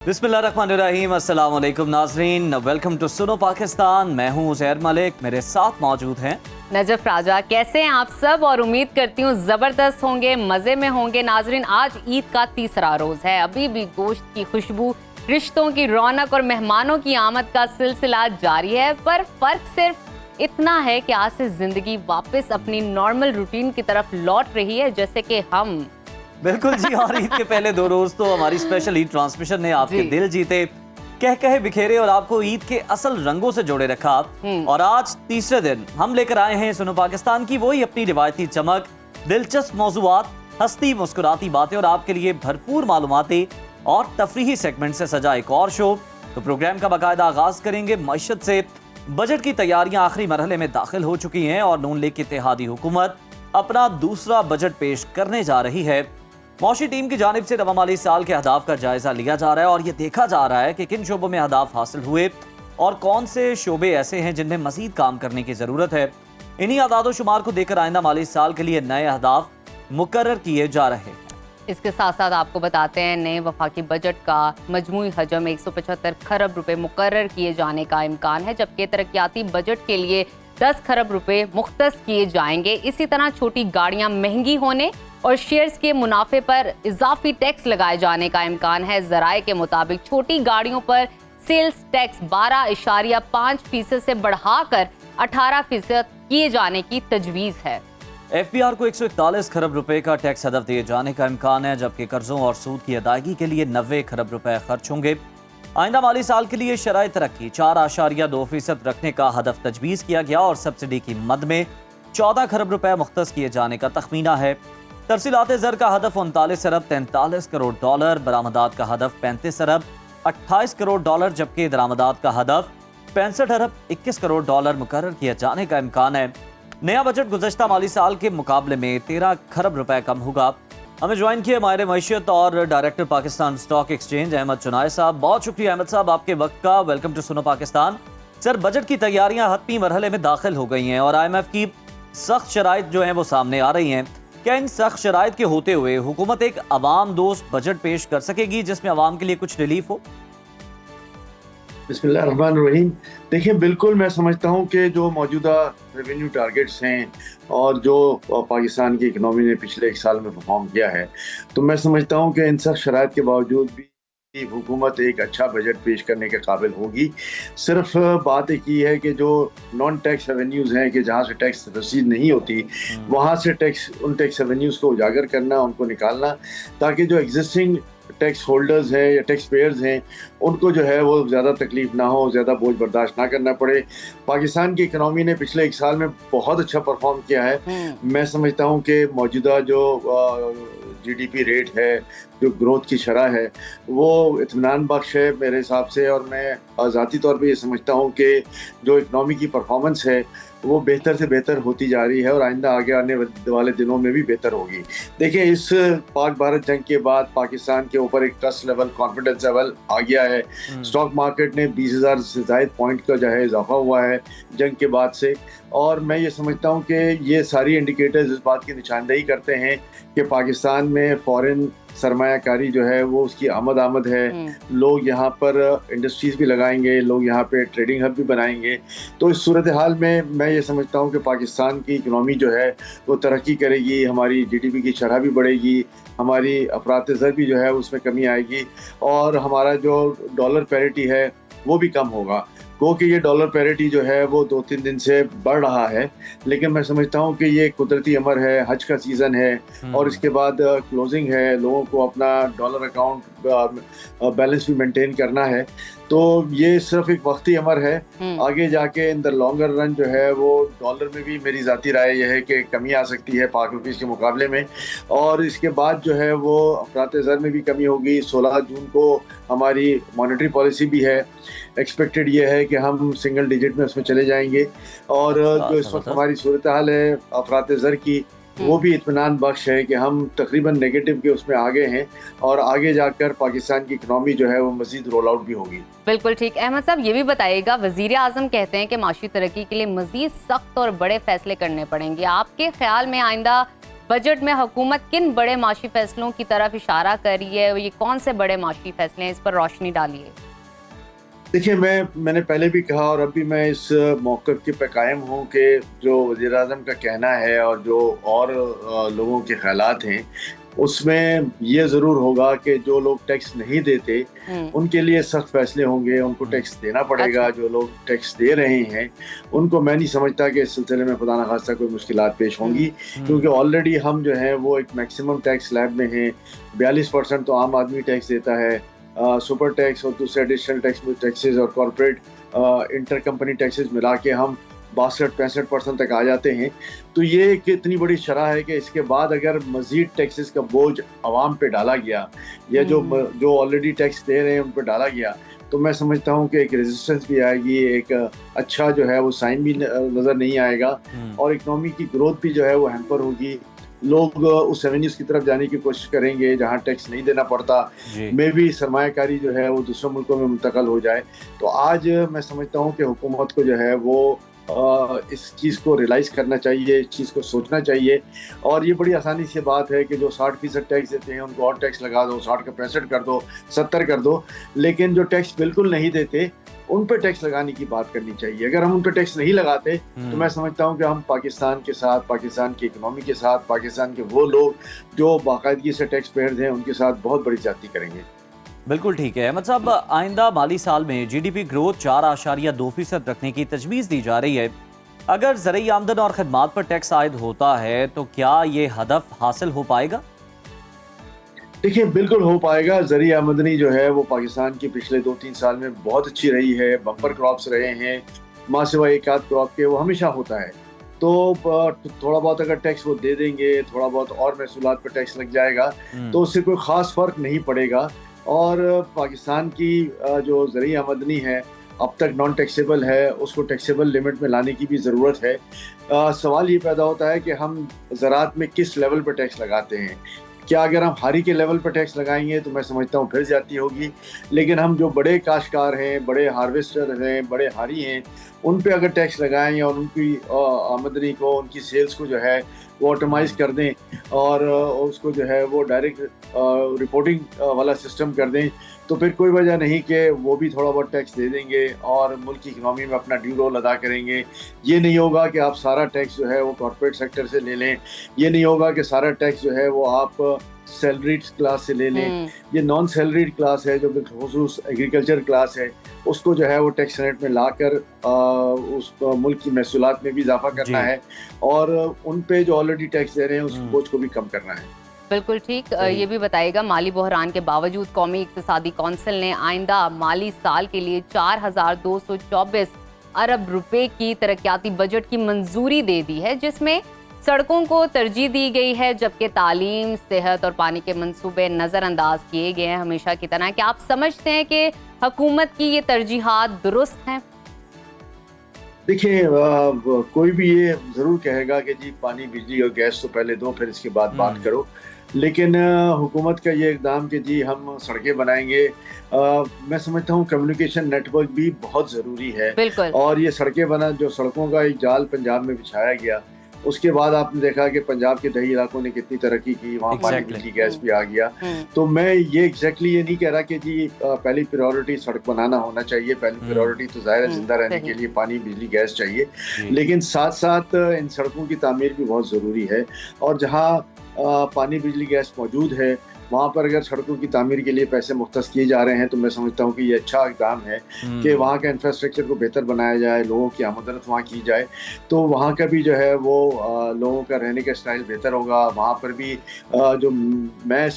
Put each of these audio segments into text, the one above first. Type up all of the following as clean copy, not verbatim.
बिस्मिल्लाहिर्रहमानिर्रहीम, अस्सलाम वालेकुम नाज़रीन, वेलकम टू सुनो पाकिस्तान। मैं हूँ उज़ैर मलिक, मेरे साथ मौजूद हैं नजफ राजा। कैसे हैं आप सब? और उम्मीद करती हूँ ज़बरदस्त होंगे, मज़े में होंगे। नाज़रीन, आज ईद का तीसरा रोज़ है, अभी भी गोश्त की खुशबू, रिश्तों की रौनक और मेहमानों की आमद का सिलसिला जारी है। पर फ़र्क सिर्फ इतना है कि आज से ज़िंदगी वापस अपनी नॉर्मल रूटीन की तरफ लौट रही है, जैसे कि हम। बिल्कुल जी। और ईद के पहले 2 रोज तो हमारी स्पेशल ईद ट्रांसमिशन ने आपके दिल जीते, कह कहे बिखेरे और आपको ईद के असल रंगों से जोड़े रखा। और आज तीसरे दिन हम लेकर आए हैं सुनो पाकिस्तान की वही अपनी रिवायती चमक, दिलचस्प मौज़ूआत, हंसती मुस्कुराती बातें और आपके लिए भरपूर मालूमाती और तफरीही सेगमेंट से सजा एक और शो। तो प्रोग्राम का बाकायदा आगाज करेंगे मईशत से। बजट की तैयारियां आखिरी मरहले में दाखिल हो चुकी हैं और नून लीग की इत्तेहादी हुकूमत अपना दूसरा बजट पेश करने जा रही है। मौशी टीम की जानिब से नवा माली साल के अहदाफ का जायजा लिया जा रहा है और ये देखा जा रहा है कि किन शोबों में अहदाफ हासिल हुए और कौन से शोबे ऐसे हैं जिनमें मजीद काम करने की जरूरत है। इन्हीं आदादो शुमार को देकर आइंदा माली साल के लिए नए अहदाफ मुकर्रर किए जा रहे हैं। इसके साथ साथ आपको बताते हैं नए वफाकी बजट का मजमूई हजम 175 खरब रुपए मुकर्रर किए जाने का इम्कान है, जबकि तरक्याती बजट के लिए 10 खरब रुपए मुख्तस किए जाएंगे। इसी तरह छोटी गाड़ियां महंगी होने और शेयर्स के मुनाफे पर इजाफी टैक्स लगाए जाने का इम्कान है। जराए के मुताबिक छोटी गाड़ियों पर सेल्स टैक्स 12.5% से बढ़ाकर 18% किए जाने की तजवीज़ है। FBR को 141 खरब रुपए का टैक्स हदफ दिए जाने का इम्कान है, जबकि कर्जों और सूद की अदायगी के लिए 90 खरब रुपए खर्च होंगे। आइंदा माली साल के लिए शराय तरक्की 4.2% रखने का हदफ तजवीज़ किया गया और सब्सिडी की मद में 14 खरब रुपए मुख्तस किए जाने का तखमीना है। तरसीलात ज़र का हदफ 39 अरब 43 करोड़ डॉलर, बरामदात का हदफ 35 अरब 28 करोड़ डॉलर, जबकि दरामदात का हदफ 65 अरब 21 करोड़ डॉलर मुकर्रर किए जाने का इम्कान है। नया बजट गुज़श्ता माली साल के मुकाबले में 13 खरब रुपए कम होगा। हमें ज्वाइन किए माहिर मईशत और director Pakistan stock exchange Ahmed Chinoy साहब। बहुत शुक्रिया अहमद साहब आपके वक्त का। Welcome to Suno Pakistan. Sir, budget की तैयारियां हतमी मरहले में दाखिल हो गई हैं और IMF की सख्त शराइत जो हैं वो सामने आ रही हैं। क्या इन सख्त शराइत के होते हुए हुकूमत एक अवाम दोस्त बजट पेश कर सकेगी जिसमें अवाम के लिए कुछ रिलीफ हो? बिस्मिल्लाहिर्रहमानिर्रहीम। देखिए, बिल्कुल मैं समझता हूँ कि जो मौजूदा रेवेन्यू टारगेट्स हैं और जो पाकिस्तान की इकनॉमी ने पिछले 1 साल में परफॉर्म किया है, तो मैं समझता हूँ कि इन सख्त शराइत के बावजूद भी हुकूमत एक अच्छा बजट पेश करने के काबिल होगी। सिर्फ बात एक ही है कि जो नॉन टैक्स रेवेन्यूज़ हैं कि जहाँ से टैक्स रसीद नहीं होती, वहाँ से उन टैक्स रेवेन्यूज़ को उजागर करना, उनको निकालना, ताकि जो एग्जिस्टिंग टैक्स होल्डर्स हैं या टैक्स पेयर्स हैं उनको जो है वो ज़्यादा तकलीफ ना हो, ज़्यादा बोझ बर्दाश्त ना करना पड़े। पाकिस्तान की इकनॉमी ने पिछले 1 साल में बहुत अच्छा परफॉर्म किया है। मैं समझता हूँ कि मौजूदा जो GDP रेट है, जो ग्रोथ की शरह है, वो इत्मीनान बख्श है मेरे हिसाब से। और मैं ज़ाती तौर पे ये समझता हूँ कि जो इकनॉमी की परफॉर्मेंस है वो बेहतर से बेहतर होती जा रही है और आइंदा आगे आने वाले दिनों में भी बेहतर होगी। देखिए, इस पाक भारत जंग के बाद पाकिस्तान के ऊपर एक ट्रस्ट लेवल, कॉन्फिडेंस लेवल आ गया है। स्टॉक मार्केट ने 20,000 से ज़ायद पॉइंट का जो है इजाफा हुआ है जंग के बाद से। और मैं ये समझता हूँ कि ये सारी इंडिकेटर्स इस बात की निशानदेही करते हैं कि पाकिस्तान में फॉरेन सरमायाकारी जो है वो उसकी आमद है। लोग यहाँ पर इंडस्ट्रीज़ भी लगाएंगे, लोग यहाँ पे ट्रेडिंग हब भी बनाएंगे। तो इस सूरत हाल में मैं ये समझता हूँ कि पाकिस्तान की इकनॉमी जो है वो तरक्की करेगी, हमारी GDP की शरह भी बढ़ेगी, हमारी अफरात ज़र भी जो है उसमें कमी आएगी और हमारा जो डॉलर पैरिटी है वो भी कम होगा। क्योंकि ये डॉलर पैरिटी जो है वो 2-3 दिन से बढ़ रहा है, लेकिन मैं समझता हूँ कि ये कुदरती अमर है, हज का सीज़न है और इसके बाद क्लोजिंग है, लोगों को अपना डॉलर अकाउंट बैलेंस भी मेंटेन करना है। तो ये सिर्फ एक वक्ती अमर है। आगे जाके इन द लॉन्गर रन जो है वो डॉलर में भी मेरी ज़ाती राय यह है कि कमी आ सकती है पाक रुपीज़ के मुकाबले में। और इसके बाद जो है वो अफरात ज़र में भी कमी होगी। 16 जून को हमारी मॉनेटरी पॉलिसी भी है। एक्सपेक्टेड ये है कि हम सिंगल डिजिट में उसमें चले जाएंगे और जो इस वक्त हमारी सूरत हाल है अफरात ज़र की, वो भी इत्मीनान बख्श है कि हम तकरीबन नेगेटिव के उसमें आगे हैं और आगे जाकर पाकिस्तान की इकनॉमी जो है वो मजीद रोल आउट भी होगी। बिल्कुल ठीक। अहमद साहब, ये भी बताइएगा, वज़ीर आज़म कहते हैं कि माशी तरक्की के लिए मजीद सख्त और बड़े फैसले करने पड़ेंगे। आपके ख्याल में आइंदा बजट में हुकूमत किन बड़े माशी फैसलों की तरफ इशारा कर रही है, ये कौन से बड़े माशी फैसले हैं, इस पर रोशनी डालिए। देखिए, मैंने पहले भी कहा और अभी मैं इस मौक़िफ़ के पे कायम हूँ कि जो वज़ीर-ए-आज़म का कहना है और जो और लोगों के ख़यालात हैं, उसमें ये ज़रूर होगा कि जो लोग टैक्स नहीं देते उनके लिए सख्त फैसले होंगे, उनको टैक्स देना पड़ेगा। अच्छा। जो लोग टैक्स दे रहे हैं उनको मैं नहीं समझता कि इस सिलसिले में खुदा न खास्ता कोई मुश्किलात पेश होंगी, क्योंकि ऑलरेडी हम जो है वो एक मैक्सिमम टैक्स स्लैब में हैं। 42% तो आम आदमी टैक्स देता है, सुपर टैक्स और दूसरे एडिशनल टैक्सेस और कॉर्पोरेट इंटर कंपनी टैक्सेस मिला के हम 62-65% तक आ जाते हैं। तो ये एक इतनी बड़ी शरह है कि इसके बाद अगर मज़ीद टैक्सेस का बोझ आवाम पे डाला गया या जो ऑलरेडी टैक्स दे रहे हैं उन पर डाला गया, तो मैं समझता हूँ कि एक रेजिस्टेंस भी आएगी, एक अच्छा जो है वो साइन भी नज़र नहीं आएगा और इकनॉमी की ग्रोथ भी जो है वो हैम्पर होगी। लोग उस एवेन्यूज़ की तरफ जाने की कोशिश करेंगे जहाँ टैक्स नहीं देना पड़ता, में भी सरमायाकारी जो है वो दूसरे मुल्कों में मुंतकल हो जाए। तो आज मैं समझता हूँ कि हुकूमत को जो है वो इस चीज़ को रियलाइज़ करना चाहिए, इस चीज़ को सोचना चाहिए। और ये बड़ी आसानी से बात है कि जो 60% टैक्स देते हैं उनको और टैक्स लगा दो, 60 का 65 कर दो, 70 कर दो, लेकिन जो टैक्स बिल्कुल नहीं देते उन पर टैक्स लगाने की बात करनी चाहिए। अगर हम उन पर टैक्स नहीं लगाते तो मैं समझता हूँ कि हम पाकिस्तान के साथ, पाकिस्तान की इकनॉमी के साथ, पाकिस्तान के वो लोग जो बाकायदगी से टैक्स पेयर्स हैं उनके साथ बहुत बड़ी ज्यादती करेंगे। बिल्कुल ठीक है अहमद साहब, आइंदा माली साल में GDP ग्रोथ 4.2% रखने की तजवीज़ दी जा रही है। अगर ज़रूरी आमदन और खदमात पर टैक्स आयद होता है तो क्या ये हदफ हासिल हो पाएगा? देखिए, बिल्कुल हो पाएगा। ज़रिए आमदनी जो है वो पाकिस्तान की पिछले 2-3 साल में बहुत अच्छी रही है, बम्पर क्रॉप्स रहे हैं, माँ सिवाय एक आध क्रॉप के वो हमेशा होता है। तो थोड़ा बहुत अगर टैक्स वो दे देंगे, थोड़ा बहुत और महसूलात पर टैक्स लग जाएगा तो उससे कोई ख़ास फ़र्क नहीं पड़ेगा। और पाकिस्तान की जो ज़रिए आमदनी है अब तक नॉन टैक्सेबल है, उसको टैक्सेबल लिमिट में लाने की भी ज़रूरत है। सवाल ये पैदा होता है कि हम ज़राअत में किस लेवल पर टैक्स लगाते हैं। क्या अगर हम हारी के लेवल पर टैक्स लगाएंगे तो मैं समझता हूँ फिर ज़्यादती होगी, लेकिन हम जो बड़े काश्तकार हैं, बड़े हार्वेस्टर हैं, बड़े हारी हैं, उन पे अगर टैक्स लगाएं और उनकी आमदनी को, उनकी सेल्स को जो है वो ऑटोमाइज़ कर दें और उसको जो है वो डायरेक्ट रिपोर्टिंग वाला सिस्टम कर दें, तो फिर कोई वजह नहीं कि वो भी थोड़ा बहुत टैक्स दे देंगे और मुल्क की इकनॉमी में अपना ड्यू रोल अदा करेंगे। ये नहीं होगा कि आप सारा टैक्स जो है वो कॉर्पोरेट सेक्टर से ले लें, ये नहीं होगा कि सारा टैक्स जो है वो आप सैलरीड क्लास से ले लें। ये नॉन सैलरीड क्लास है जो बिलखुसूस एग्रीकल्चर क्लास है, उसको जो है वो टैक्स रेट में लाकर उस मुल्क की महसूलात में भी इजाफा करना है और उन पे जो ऑलरेडी टैक्स दे रहे हैं उस बोझ को भी कम करना है। बिल्कुल ठीक। ये भी बताइएगा, माली बहरान के बावजूद कौमी इक्तिसादी कौंसिल ने आइंदा माली साल के लिए 4,224 अरब रुपए की तरक्याती बजट की मंजूरी दे दी है, जिसमें सड़कों को तरजीह दी गई है, जबकि तालीम, सेहत और पानी के मंसूबे नज़रअंदाज किए गए हैं हमेशा की तरह। क्या आप समझते हैं कि हुकूमत की ये तरजीहात दुरुस्त हैं? देखिए, कोई भी ये ज़रूर कहेगा कि जी पानी, बिजली और गैस तो पहले दो फिर इसके बाद बात करो, लेकिन हुकूमत का ये इक़दाम कि जी हम सड़कें बनाएंगे, मैं समझता हूँ कम्युनिकेशन नेटवर्क भी बहुत ज़रूरी है। और ये सड़कें बना, जो सड़कों का एक जाल पंजाब में बिछाया गया, उसके बाद आपने देखा कि पंजाब के दही इलाकों ने कितनी तरक्की की, वहाँ पानी, बिजली, गैस भी आ गया। तो मैं ये ये नहीं कह रहा कि जी पहली प्रायोरिटी सड़क बनाना होना चाहिए, पहली प्रायोरिटी तो ज़ाहिर है जिंदा रहने के लिए पानी, बिजली, गैस चाहिए, लेकिन साथ साथ इन सड़कों की तामीर भी बहुत ज़रूरी है। और जहाँ पानी, बिजली, गैस मौजूद है वहाँ पर अगर सड़कों की तामीर के लिए पैसे मुख्तस किए जा रहे हैं तो मैं समझता हूँ कि ये अच्छा इक़दाम है कि वहाँ का इंफ्रास्ट्रक्चर को बेहतर बनाया जाए, लोगों की आमदरफ्त वहाँ की जाए, तो वहाँ का भी जो है वो लोगों का रहने का स्टाइल बेहतर होगा। वहाँ पर भी जो मैं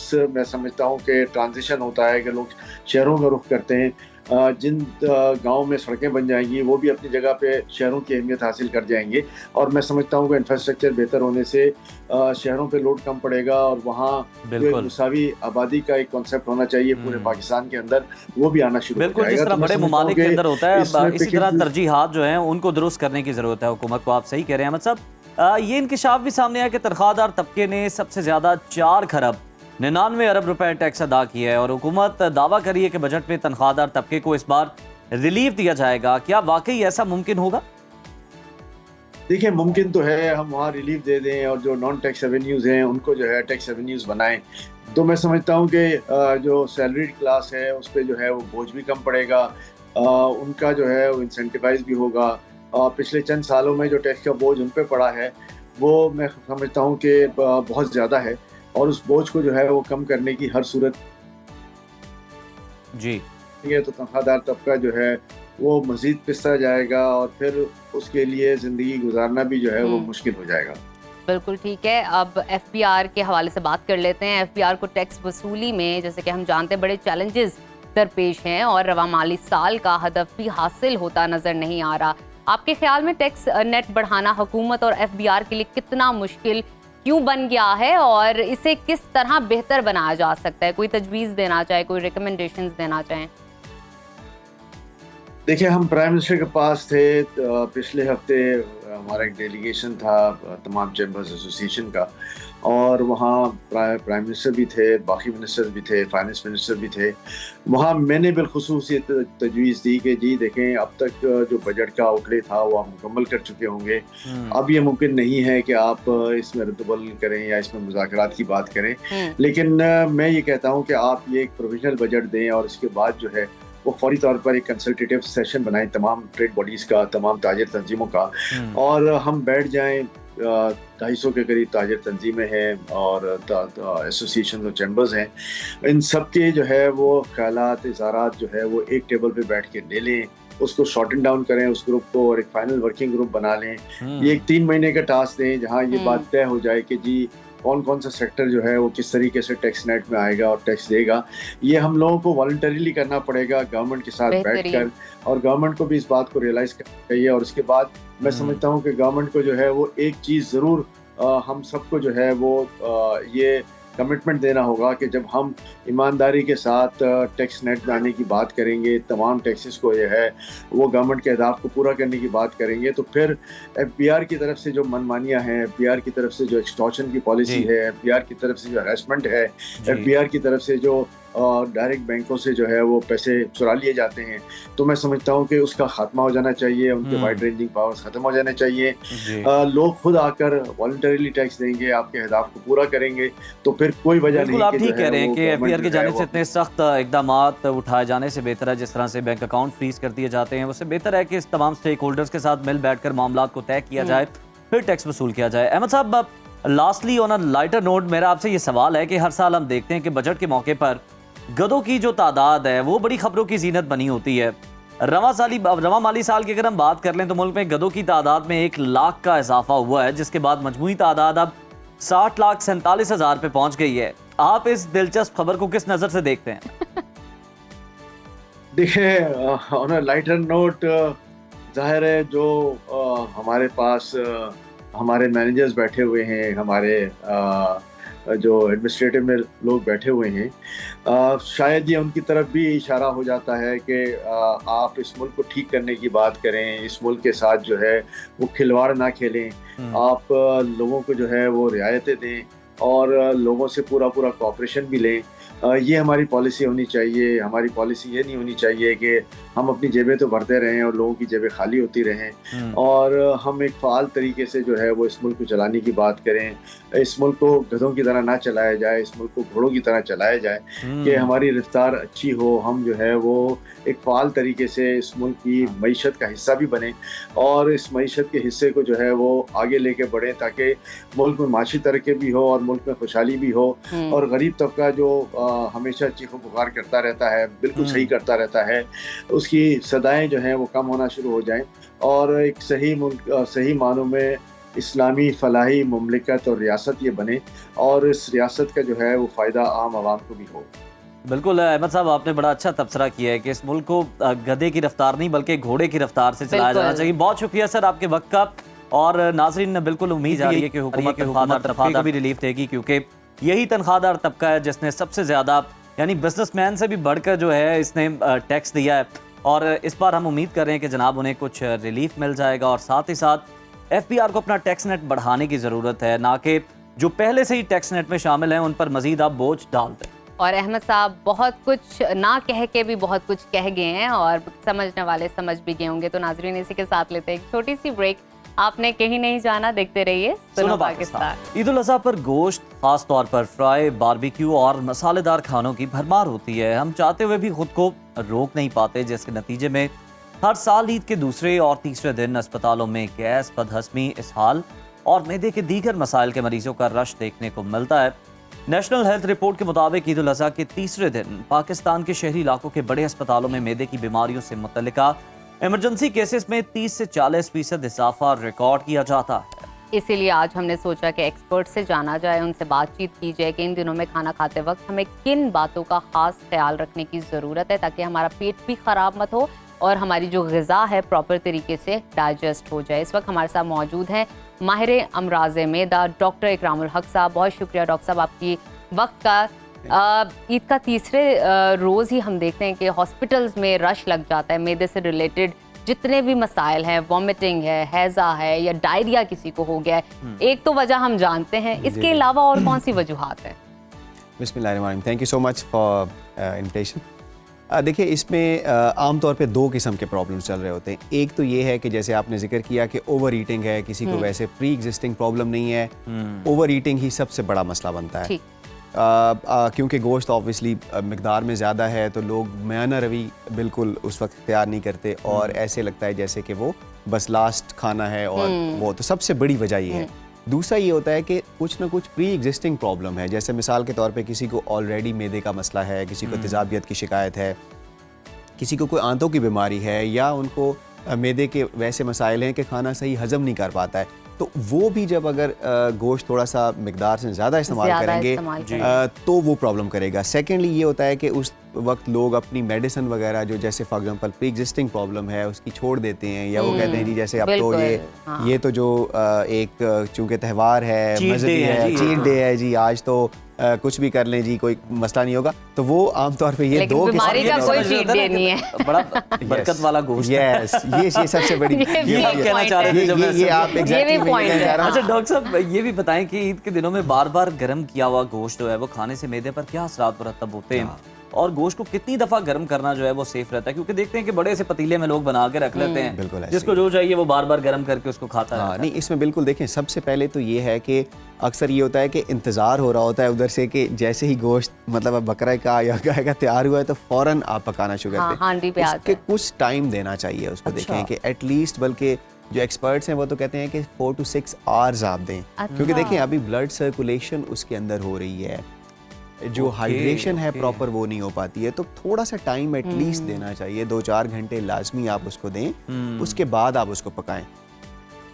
समझता हूँ कि ट्रांजिशन होता है कि लोग शहरों का रुख करते हैं, जिन गाँव में सड़कें बन जाएंगी वो भी अपनी जगह पे शहरों की अहमियत हासिल कर जाएंगे। और मैं समझता हूँ कि इंफ्रास्ट्रक्चर बेहतर होने से शहरों पे लोड कम पड़ेगा और वहाँ मुसावी आबादी का एक कॉन्सेप्ट होना चाहिए पूरे पाकिस्तान के अंदर, वो भी आना शुरू हो जाएगा। जिस तरह बड़े ममालिक के अंदर होता है, इसी तरह तरजीहात जो हैं उनको दुरुस्त करने की ज़रूरत है हुकूमत को। आप सही कह रहे हैं अहमद साहब। ये इंकशाफ भी सामने आया कि तनख्वाहदार तबके ने सबसे ज़्यादा 4,99 अरब रुपए टैक्स अदा किया है और हुकूमत दावा करी है कि बजट में तनख्वाहदार तबके को इस बार रिलीफ दिया जाएगा। क्या वाकई ऐसा मुमकिन होगा? देखिए मुमकिन तो है हम वहाँ रिलीफ दे दें और जो नॉन टैक्स रेवेन्यूज़ हैं उनको जो है टैक्स रेवेन्यूज़ बनाएं। तो मैं समझता हूँ कि जो सैलरीड क्लास है उस पे जो है वो बोझ भी कम पड़ेगा, उनका जो है वो इंसेंटिवाइज भी होगा। पिछले चंद सालों में जो टैक्स का बोझ उन पे पड़ा है वो मैं समझता हूँ कि बहुत ज़्यादा है, और उस बोझ को जो है वो कम करने की हर सूरत जी। है तो तनख्वाहदार तबका जो है वो मजीद पिसता जाएगा और फिर उसके लिए ज़िंदगी गुजारना भी जो है वो मुश्किल हो जाएगा। बिल्कुल ठीक है। अब एफबीआर के हवाले से बात कर लेते हैं। एफबीआर को टैक्स वसूली में जैसे कि हम जानते हैं बड़े चैलेंजेस दरपेश हैं और रवा माली साल का हदफ भी हासिल होता नजर नहीं आ रहा। आपके ख्याल में टैक्स नेट बढ़ाना हुकूमत और एफबीआर के लिए कितना मुश्किल क्यों बन गया है और इसे किस तरह बेहतर बनाया जा सकता है? कोई तजवीज़ देना चाहे, कोई रिकमेंडेशंस देना चाहें? देखिए हम प्राइम मिनिस्टर के पास थे, पिछले हफ्ते हमारा एक डेलीगेशन था तमाम चैम्बर्स एसोसिएशन का, और वहाँ प्राइम मिनिस्टर भी थे, बाकी मिनिस्टर भी थे, फाइनेंस मिनिस्टर भी थे। वहाँ मैंने बिलखुसूस ये तजवीज़ दी कि जी देखें अब तक जो बजट का आउटले था वो आप मुकम्मल कर चुके होंगे, अब ये मुमकिन नहीं है कि आप इसमें रद्दबदल करें या इसमें मुज़ाकरात की बात करें। लेकिन मैं ये कहता हूँ कि आप ये एक प्रोविजनल बजट दें और इसके बाद जो है वो फौरी तौर पर एक कंसल्टेटिव सेशन बनाएं तमाम ट्रेड बॉडीज़ का, तमाम ताजिर तंजीमों का, और हम बैठ जाएं। 250 के करीब ताजिर तंजीमें हैं और एसोसिएशन और चैम्बर्स हैं, इन सब के जो है वो ख्यालात इज़ारात जो है वो एक टेबल पे बैठ के ले लें, उसको शॉर्टन डाउन करें उस ग्रुप को और एक फाइनल वर्किंग ग्रुप बना लें। ये एक 3 महीने का टास्क दें जहाँ ये बात तय हो जाए कि जी कौन कौन सा सेक्टर जो है वो किस तरीके से टैक्स नेट में आएगा और टैक्स देगा। ये हम लोगों को वॉलंटरीली करना पड़ेगा गवर्नमेंट के साथ बैठकर, और गवर्नमेंट को भी इस बात को रियलाइज़ करना चाहिए। और इसके बाद मैं समझता हूँ कि गवर्नमेंट को जो है वो एक चीज़ ज़रूर हम सबको जो है वो ये कमिटमेंट देना होगा कि जब हम ईमानदारी के साथ टैक्स नेट में आने की बात करेंगे, तमाम टैक्सेस को जो है वो गवर्नमेंट के अहदाफ को पूरा करने की बात करेंगे, तो फिर एफबीआर की तरफ से जो मनमानियाँ हैं, एफबीआर की तरफ से जो एक्सटॉर्शन की पॉलिसी है, एफबीआर की तरफ से जो हरासमेंट है, एफबीआर की तरफ से जो डायरेक्ट बैंकों से जो है वो पैसे चुरा लिए जाते हैं, तो मैं समझता हूँ कि उसका खात्मा हो जाना चाहिए, उनके वाइड रेंजिंग पावर्स खत्म हो जाने चाहिए। लोग खुद आकर वॉलंटरीली टैक्स देंगे, आपके अहदाफ को पूरा करेंगे, तो फिर कोई वजह नहीं। आप ठीक कह रहे हैं कि एफबीआर की जानिब से इतने सख्त इकदाम उठाए जाने से बेहतर है, जिस तरह से बैंक अकाउंट फ्रीज कर दिए जाते हैं, उससे बेहतर है कि इस तमाम स्टेक होल्डर्स के साथ मिल बैठकर मामला को तय किया जाए, फिर टैक्स वसूल किया जाए। अहमद साहब, lastly on a lighter note मेरा आपसे ये सवाल है कि हर साल हम देखते हैं कि बजट के मौके पर गधों की जो तादाद है वो बड़ी खबरों की जीनत बनी होती है। रवा माली साल की अगर हम बात कर लें तो मुल्क में गधों की तादाद में 1 लाख का इजाफा हुआ है, जिसके बाद मजमूई तादाद अब 60,47,000 पे पहुंच गई है। आप इस दिलचस्प खबर को किस नजर से देखते हैं? देखिए ऑन अ लाइटर नोट जाहिर है जो हमारे पास हमारे मैनेजर्स बैठे हुए हैं, हमारे जो एडमिनिस्ट्रेटिव में लोग बैठे हुए हैं, शायद ये उनकी तरफ भी इशारा हो जाता है कि आप इस मुल्क को ठीक करने की बात करें, इस मुल्क के साथ जो है वो खिलवाड़ ना खेलें, आप लोगों को जो है वो रियायतें दें और लोगों से पूरा कोऑपरेशन भी लें। ये हमारी पॉलिसी होनी चाहिए। हमारी पॉलिसी ये नहीं होनी चाहिए कि हम अपनी जेबें तो भरते रहें और लोगों की जेबें खाली होती रहें, और हम एक फ़ाल तरीके से जो है वो इस मुल्क को चलाने की बात करें। इस मुल्क को गधों की तरह ना चलाया जाए, इस मुल्क को घोड़ों की तरह चलाया जाए कि हमारी रफ्तार अच्छी हो, हम जो है वो एक फ़ाल तरीके से इस मुल्क की मईशत का हिस्सा भी बने और इस मईशत के हिस्से को जो है वो आगे लेके बढ़ें, ताकि मुल्क में माशी तरक्की भी हो और मुल्क में खुशहाली भी हो, और गरीब तबका जो हमेशा चीखो पुकार करता रहता है, बिल्कुल सही करता रहता है, उसकी सदाएं जो हैं वो कम होना शुरू हो जाएं और एक सही मुल्क, सही मानों में इस्लामी फलाही मुमलिकत और रियासत ये बने, और इस रियासत का जो है वो फ़ायदा आम आवाम को भी हो। बिल्कुल अहमद साहब, आपने बड़ा अच्छा तबसरा किया है कि इस मुल्क को गधे की रफ्तार नहीं बल्कि घोड़े की रफ्तार से चलाया जाना चाहिए। बहुत शुक्रिया सर आपके वक्त का, और नाजरीन बिल्कुल उम्मीद आ रही है कि हुकूमत तनख्वाहदार को भी रिलीफ देगी, क्योंकि यही तनख्वाहदार तबका है जिसने सबसे ज़्यादा, यानी बिजनेसमैन से भी बढ़कर जो है इसने टैक्स दिया है, और इस बार हम उम्मीद कर रहे हैं कि जनाब उन्हें कुछ रिलीफ मिल जाएगा। और साथ ही साथ एफबीआर को अपना टैक्स नेट बढ़ाने की ज़रूरत है, ना कि जो पहले से ही टैक्स नेट में शामिल हैं उन पर मजीद आप बोझ डाल दें। और अहमद साहब बहुत कुछ ना कह के भी बहुत कुछ कह गए हैं और समझने वाले समझ भी गए होंगे। तो नाजरीन इसी के साथ लेते हैं एक छोटी सी ब्रेक, आपने कहीं नहीं जाना, देखते रहिए सुनो पाकिस्तान। ईद उल अज़हा पर गोश्त, खास तौर पर फ्राई, बारबेक्यू और मसालेदार खानों की भरमार होती है। हम चाहते हुए भी खुद को रोक नहीं पाते, जिसके नतीजे में हर साल ईद के दूसरे और तीसरे दिन अस्पतालों में गैस, बदहज़मी, इसहाल और मैदे के दीगर मसाइल के मरीजों का रश देखने को मिलता है। नेशनल हेल्थ रिपोर्ट के मुताबिक ईद उल अज़हा के तीसरे दिन पाकिस्तान के शहरी इलाकों के बड़े अस्पतालों में मैदे की बीमारियों से मुतल्लिका इमरजेंसी केसेस में 30 से 40% इजाफा रिकॉर्ड किया जाता है। इसीलिए आज हमने सोचा कि एक्सपर्ट से जाना जाए, उनसे बातचीत की जाए कि इन दिनों में खाना खाते वक्त हमें किन बातों का खास ख्याल रखने की ज़रूरत है ताकि हमारा पेट भी ख़राब मत हो और हमारी जो ग़िज़ा है प्रॉपर तरीके से डाइजेस्ट हो जाए। इस वक्त हमारे साथ मौजूद हैं माहिर अमराज़ मेदा डॉक्टर इकरामुल हक साहब। बहुत शुक्रिया डॉक्टर साहब आपकी वक्त का। ईद का तीसरे रोज़ ही हम देखते हैं कि हॉस्पिटल्स में रश लग जाता है। मैदे से रिलेटेड जितने भी मसाइल हैं, वॉमिटिंग है, हैज़ा है या डायरिया किसी को हो गया है, एक तो वजह हम जानते हैं, इसके अलावा और कौन सी वजूहात है? बिस्मिल्लाहिर्रहमानिर्रहीम, thank you so much for invitation. देखिए, इसमें आमतौर पे दो किस्म के प्रॉब्लम्स चल रहे होते हैं। एक तो ये है कि जैसे आपने जिक्र किया कि ओवर ईटिंग है, किसी को वैसे प्री एग्जिस्टिंग प्रॉब्लम नहीं है, ओवर ईटिंग ही सबसे बड़ा मसला बनता है। क्योंकि गोश्त ऑब्वियसली मिकदार में ज़्यादा है तो लोग माना रवि बिल्कुल उस वक्त तैयार नहीं करते और ऐसे लगता है जैसे कि वो बस लास्ट खाना है और वो तो सबसे बड़ी वजह ये है। दूसरा ये होता है कि कुछ ना कुछ प्री एग्जिस्टिंग प्रॉब्लम है, जैसे मिसाल के तौर पे किसी को ऑलरेडी मैदे का मसला है, किसी को तेज़ाबियत की शिकायत है, किसी को कोई आंतों की बीमारी है या उनको मैदे के वैसे मसाइल हैं कि खाना सही हज़म नहीं कर पाता है, तो वो भी जब अगर गोश्त थोड़ा सा मिकदार से ज़्यादा इस्तेमाल करेंगे तो वो प्रॉब्लम करेगा। सेकेंडली ये होता है कि उस वक्त लोग अपनी मेडिसिन वगैरह जो जैसे for example pre existing problem है उसकी छोड़ देते हैं या वो कहते हैं जी जैसे अब तो ये तो जो एक चूँकि त्यौहार है, मज़हबी है, चीट डे है जी, आज तो कुछ भी कर लें जी, कोई मसला नहीं होगा, तो वो आमतौर पे ये दो बीमारी का कोई चीट डे नहीं है, बड़ा बरकत वाला गोश्त। यस, ये सबसे बड़ी ये आप कहना चाह रहे थे जब ये आप एग्जैक्टली। अच्छा डॉक्टर साहब, ये भी बताएं कि ईद के दिनों में बार बार गर्म किया हुआ गोश्त जो है वो खाने से मैदे पर क्या असरात मुरतब होते हैं और गोश्त को कितनी दफा गर्म करना जो है वो सेफ रहता है? क्योंकि देखते हैं कि बड़े से पतीले में लोग बना के रख लेते हैं, जिसको जो चाहिए वो बार बार गर्म करके उसको खाता है। नहीं, इसमें बिल्कुल देखें, सबसे पहले तो ये है कि अक्सर ये होता है कि इंतज़ार हो रहा होता है उधर से कि जैसे ही गोश्त मतलब बकरा का या गाय का तैयार हुआ है तो फ़ौरन आप पकाना शुरू करते हैं। उसके कुछ टाइम देना चाहिए उसको। देखें कि एटलीस्ट, बल्कि जो एक्सपर्ट्स हैं वो तो कहते हैं कि 4 to 6 आवर्स आप दें, क्योंकि देखें अभी ब्लड सर्कुलेशन उसके अंदर हो रही है, जो हाइड्रेशन है प्रॉपर वो नहीं हो पाती है, तो थोड़ा सा टाइम एटलीस्ट देना चाहिए। 2-4 घंटे लाजमी आप उसको दें, उसके बाद आप उसको पकाएं।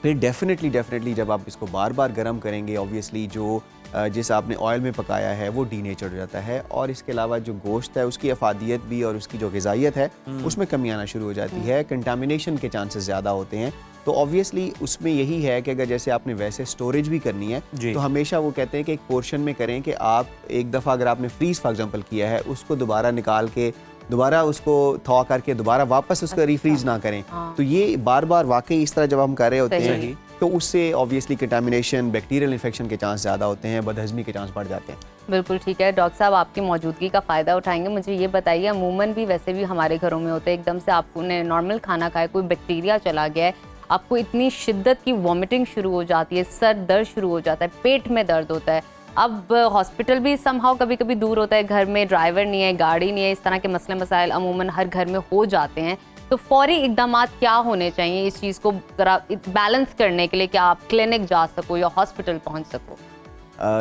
फिर डेफिनेटली जब आप इसको बार बार गर्म करेंगे, ऑब्वियसली जो जिस आपने ऑयल में पकाया है वो डीनेचर्ड हो जाता है और इसके अलावा जो गोश्त है उसकी अफादियत भी और उसकी जो ग़िज़ाइयत है उसमें कमी आना शुरू हो जाती है, कंटामिनेशन के चांसेस ज़्यादा होते हैं। तो ऑब्वियसली उसमें यही है कि अगर जैसे आपने वैसे स्टोरेज भी करनी है तो हमेशा वो कहते हैं कि एक पोर्शन में करें कि आप एक दफ़ा अगर आपने फ्रीज़ फॉर एग्जांपल किया है उसको दोबारा निकाल के दोबारा उसको थॉ करके दोबारा वापस उसका रिफ्रीज ना करें। तो ये बार बार वाकई इस तरह जब हम कर रहे होते हैं तो उससे ऑब्वियसली कंटामिनेशन, बैक्टीरियल इन्फेक्शन के चांस ज़्यादा होते हैं, बदहज़मी के चांस बढ़ जाते हैं। बिल्कुल ठीक है डॉक्टर साहब, आपकी मौजूदगी का फ़ायदा उठाएंगे। मुझे ये बताइए, अमूमन भी वैसे भी हमारे घरों में होता है, एकदम से आपने नॉर्मल खाना खाया, कोई बैक्टीरिया चला गया है, आपको इतनी शिद्दत की वॉमिटिंग शुरू हो जाती है, सर दर्द शुरू हो जाता है, पेट में दर्द होता है। अब हॉस्पिटल भी समहाउ कभी कभी दूर होता है, घर में ड्राइवर नहीं है, गाड़ी नहीं है, इस तरह के मसले मसाइल अमूमन हर घर में हो जाते हैं, तो फौरी इक़दामात क्या होने चाहिए इस चीज़ को बैलेंस करने के लिए कि आप क्लिनिक जा सको या हॉस्पिटल पहुंच सको?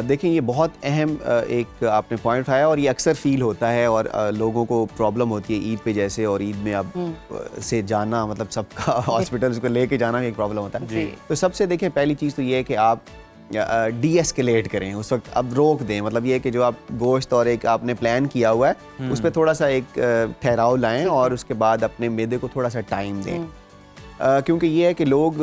देखिए, ये बहुत अहम एक आपने पॉइंट उठाया और ये अक्सर फील होता है और लोगों को प्रॉब्लम होती है ईद पे जैसे, और ईद में अब से जाना मतलब सबका हॉस्पिटल्स को लेके जाना भी एक प्रॉब्लम होता है। तो सबसे देखें, पहली चीज़ तो ये है कि आप डी-एस्केलेट करें उस वक्त, अब रोक दें। मतलब ये है कि जो आप गोश्त और एक आपने प्लान किया हुआ है उस पर थोड़ा सा एक ठहराव लाएं और उसके बाद अपने मैदे को थोड़ा सा टाइम दें। क्योंकि ये है कि लोग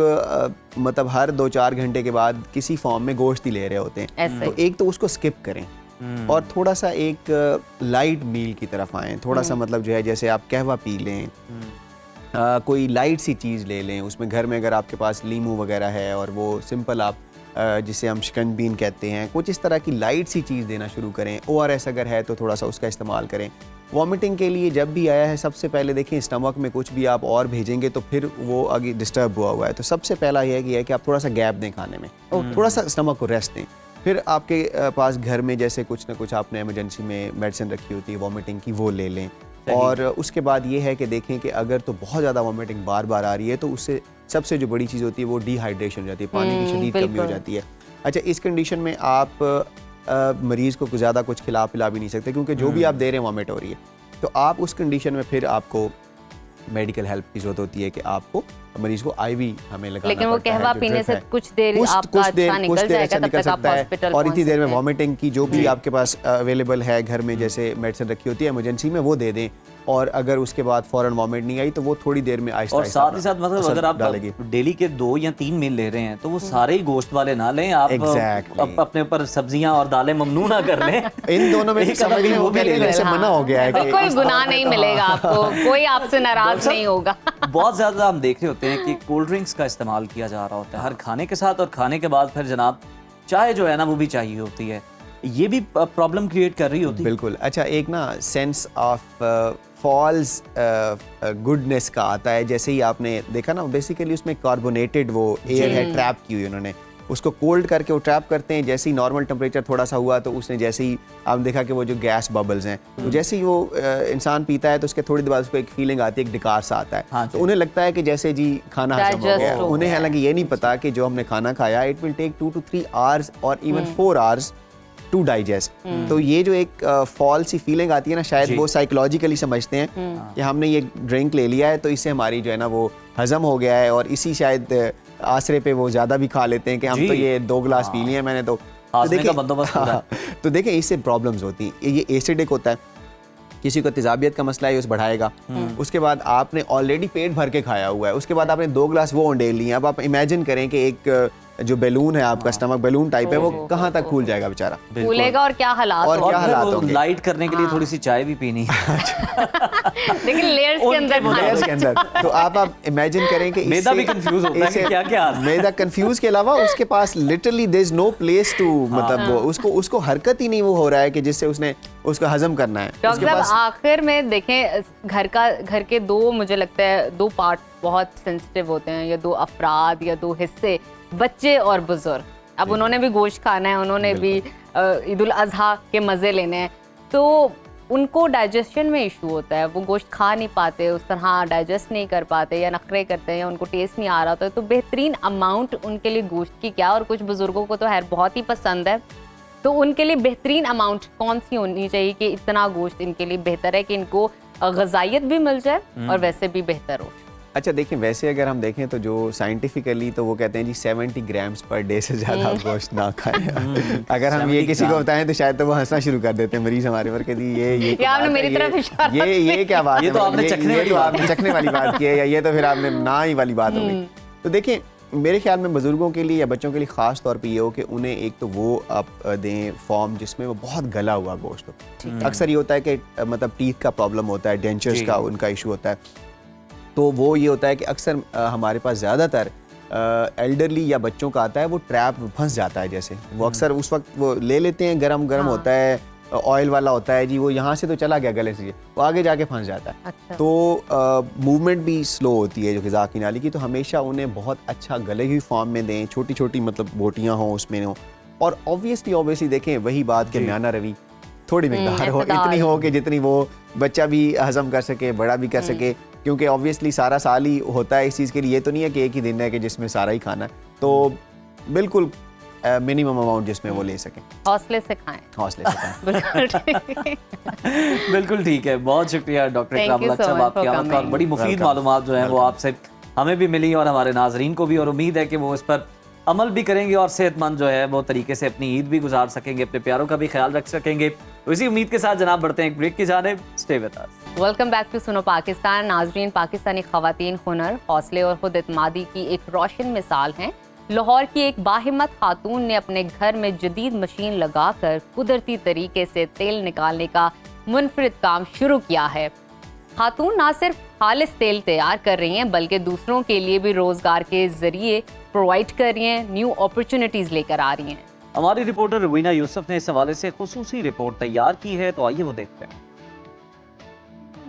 मतलब हर 2-4 घंटे के बाद किसी फॉर्म में गोश्त ही ले रहे होते हैं, तो एक तो उसको स्किप करें और थोड़ा सा एक लाइट मील की तरफ आएँ। थोड़ा सा मतलब जो है जैसे आप कहवा पी लें, कोई लाइट सी चीज़ ले लें, उसमें घर में अगर आपके पास लीमू वगैरह है और वो सिंपल आप जिसे हम शिकंजबीन कहते हैं, कुछ इस तरह की लाइट सी चीज़ देना शुरू करें। ORS अगर है तो थोड़ा सा उसका इस्तेमाल करें। वॉमिटिंग के लिए जब भी आया है, सबसे पहले देखें स्टमक में कुछ भी आप और भेजेंगे तो फिर वो आगे डिस्टर्ब हुआ है। तो सबसे पहला यह है कि आप थोड़ा सा गैप दें खाने में, थोड़ा सा स्टमक को रेस्ट दें। फिर आपके पास घर में जैसे कुछ ना कुछ आपने इमरजेंसी में मेडिसिन रखी होती है वॉमिटिंग की, वो ले लें। और उसके बाद ये है कि देखें कि अगर तो बहुत ज़्यादा वॉमिटिंग बार बार आ रही है तो उससे सबसे जो बड़ी चीज़ होती है वो डिहाइड्रेशन हो जाती है, पानी की शदीद कमी हो जाती है। अच्छा, इस कंडीशन में आप मरीज़ को ज़्यादा कुछ खिला पिला भी नहीं सकते, क्योंकि जो भी आप दे रहे हैं वॉमिट हो रही है। तो आप उस कंडीशन में फिर आपको मेडिकल हेल्प की जरूरत होती है कि आपको मरीज को आईवी हमें लगाना। लेकिन वो कहवा पीने से कुछ देर आपका अच्छा निकल जाएगा, तब तक आप हॉस्पिटल और इतनी देर में वॉमिटिंग की जो भी आपके पास अवेलेबल है घर में, जैसे मेडिसिन रखी होती है इमरजेंसी में, वो दे दें। और अगर उसके बाद फौरन वॉमिट नहीं आई तो वो थोड़ी देर में आहिस्ता और साथ ही साथ मतलब अगर आप डेली के 2 या 3 मील ले रहे हैं तो वो सारे ही गोश्त वाले ना लें, आप अपने ऊपर सब्जियां और दालें ममनू ना कर लें। इन दोनों में समझ लें वो ऐसे मना हो गया है कि कोई गुनाह नहीं मिलेगा आपको, कोई आपसे नाराज नहीं होगा। बहुत ज्यादा हम देख रहे होते हैं कि कोल्ड ड्रिंक्स का इस्तेमाल किया जा रहा होता है हर खाने के साथ, और खाने के बाद फिर जनाब चाय जो है ना वो भी चाहिए होती है। ये भी प्रॉब्लम क्रिएट कर रही होती है। बिल्कुल। अच्छा, एक ना सेंस ऑफ फॉल्स गुडनेस का आता है। जैसे ही आपने देखा ना, बेसिकली उसमें कार्बोनेटेड वो एयर है ट्रैप की हुई, उन्होंने उसको कोल्ड करके वो ट्रैप करते हैं। जैसे ही नॉर्मल टेम्परेचर थोड़ा सा हुआ तो उसने जैसे ही आपने देखा कि वो जो गैस बबल्स हैं, तो जैसे ही वो इंसान पीता है तो उसके थोड़ी देर बाद उसको एक फीलिंग आती है, एक डिकार सा आता है। हाँ, तो उन्हें लगता है कि जैसे जी खाना हजम हो गया। उन्हें हालांकि ये नहीं पता कि जो हमने खाना खाया it will take 2 to 3 hours और इवन 4 आवर्स टू डाइजेस्ट। तो ये जो एक फॉल्स सी फीलिंग आती है ना, शायद वो साइकोलॉजिकली समझते हैं कि हमने ये ड्रिंक ले लिया है तो इससे हमारी जो है ना वो हजम हो गया है, और इसी शायद आसरे पे वो ज़्यादा भी खा लेते हैं कि हम तो ये 2 गिलास पी लिए मैंने तो देखिए बंदोबस्त हो रहा है। तो देखें इससे प्रॉब्लम्स होती हैं। ये एसिडिक होता है, किसी को तेजाबियत का मसला है उस बढ़ाएगा। उसके बाद आपने ऑलरेडी पेट भर के खाया हुआ है, उसके बाद आपने 2 गिलास वो ओंडेल लिए। अब आप इमेजिन करें कि एक जो बैलून है आपका, स्टमक बैलून टाइप है, वो कहाँ तक फूल जाएगा बेचारा, फूलेगा और क्या हालात होंगे। लाइट करने के लिए थोड़ी सी चाय भी पीनी लेकिन लेयर्स के अंदर तो आप इमेजिन करें कि मैदा भी कंफ्यूज होता है कि क्या मैदा कंफ्यूज के अलावा उसके पास literally there is no place to, मतलब उसको हरकत ही नहीं वो हो रहा है कि जिससे उसने उसको हजम करना है। डॉक्टर साहब, आखिर में देखें घर के 2 मुझे लगता है 2 पार्ट बहुत सेंसिटिव होते हैं, या 2 अफराद या 2 हिस्से, बच्चे और बुजुर्ग। अब उन्होंने भी गोश्त खाना है, उन्होंने भी ईद उल अजहा के मज़े लेने हैं, तो उनको डाइजेशन में इशू होता है, वो गोश्त खा नहीं पाते, उस तरह डाइजेस्ट नहीं कर पाते, या नखरे करते हैं, या उनको टेस्ट नहीं आ रहा होता है। तो बेहतरीन अमाउंट उनके लिए गोश्त की क्या, और कुछ बुजुर्गों को तो खैर बहुत ही पसंद है, तो उनके लिए बेहतरीन अमाउंट कौन सी होनी चाहिए कि इतना गोश्त इनके लिए बेहतर है कि इनको ग़िज़ाइयत भी मिल जाए और वैसे भी बेहतर हो। अच्छा देखिए, वैसे अगर हम देखें तो जो साइंटिफिकली तो वो कहते हैं जी 70 ग्राम्स पर डे से ज़्यादा गोश्त ना खाएं। अगर हम ये किसी को बताएं तो शायद तो वो हंसना शुरू कर देते हैं मरीज हमारे पर कि ये आपने मेरी तरफ इशारा, ये क्या बात है, ये तो आपने चखने वाली बात की है, या ये तो फिर आपने ना ही वाली बात हो गई। तो देखिए, मेरे ख्याल में बुजुर्गों के लिए या बच्चों के लिए ख़ास तौर पे ये हो कि उन्हें एक तो वो आप दें फॉर्म जिसमें वो बहुत गला हुआ गोश्त हो। अक्सर ये होता है कि मतलब टीथ का प्रॉब्लम होता है, डेंचर्स का उनका इशू होता है, तो वो ये होता है कि अक्सर हमारे पास ज़्यादातर एल्डरली या बच्चों का आता है, वो ट्रैप फंस जाता है। जैसे वो अक्सर उस वक्त वो ले लेते हैं, गरम होता है, ऑयल वाला होता है जी, वो यहाँ से तो चला गया गले से, वो आगे जाके फंस जाता है। अच्छा। तो मूवमेंट भी स्लो होती है जो ग़िज़ा की नाली की, तो हमेशा उन्हें बहुत अच्छा गले हुई फॉर्म में दें, छोटी छोटी मतलब बोटियाँ हों उसमें हों, और ऑब्वियसली देखें वही बात कि म्याना रवि थोड़ी मिकदार हो, इतनी हो कि जितनी वो बच्चा भी हजम कर सके, बड़ा भी कर सके, क्योंकि ऑब्वियसली सारा साल ही होता है इस चीज़ के लिए, ये तो नहीं है कि एक ही दिन है कि जिसमें सारा ही खाना है। तो बिल्कुल मिनिमम अमाउंट जिसमें वो ले सकें, हौसले से खाएं, हौसले से खाएं। बिल्कुल ठीक है, बहुत शुक्रिया डॉक्टर इकराम, अच्छा बात किया, और बड़ी मुफीद मालूमात जो है वो आपसे हमें भी मिली और हमारे नाजरीन को भी, और उम्मीद है कि वो इस पर अमल भी करेंगे और सेहतमंद जो है वो तरीके से अपनी ईद भी गुजार सकेंगे, अपने प्यारों का भी ख्याल रख सकेंगे। तो इसी उम्मीद के साथ जनाब बढ़ते हैं एक ब्रेक की जानिब। Stay with us. Welcome back to Suno Pakistan. नाजरीन, पाकिस्तानी खवातीन हुनर, हौसले और खुद एतमादी की एक रोशन मिसाल हैं। लाहौर की एक बाहिम्मत खातून ने अपने घर में जदीद मशीन लगाकर कुदरती तरीके से तेल निकालने का मुनफरिद काम शुरू किया है। खातून ना सिर्फ खालिस तेल तैयार कर रही हैं, बल्कि दूसरों के लिए भी रोजगार के जरिए प्रोवाइड कर रही हैं, न्यू अपॉर्चुनिटीज लेकर आ रही हैं। हमारी रिपोर्टर रुबीना यूसुफ ने इस हवाले से खुसूसी रिपोर्ट तैयार की है, तो आइए वो देखते हैं।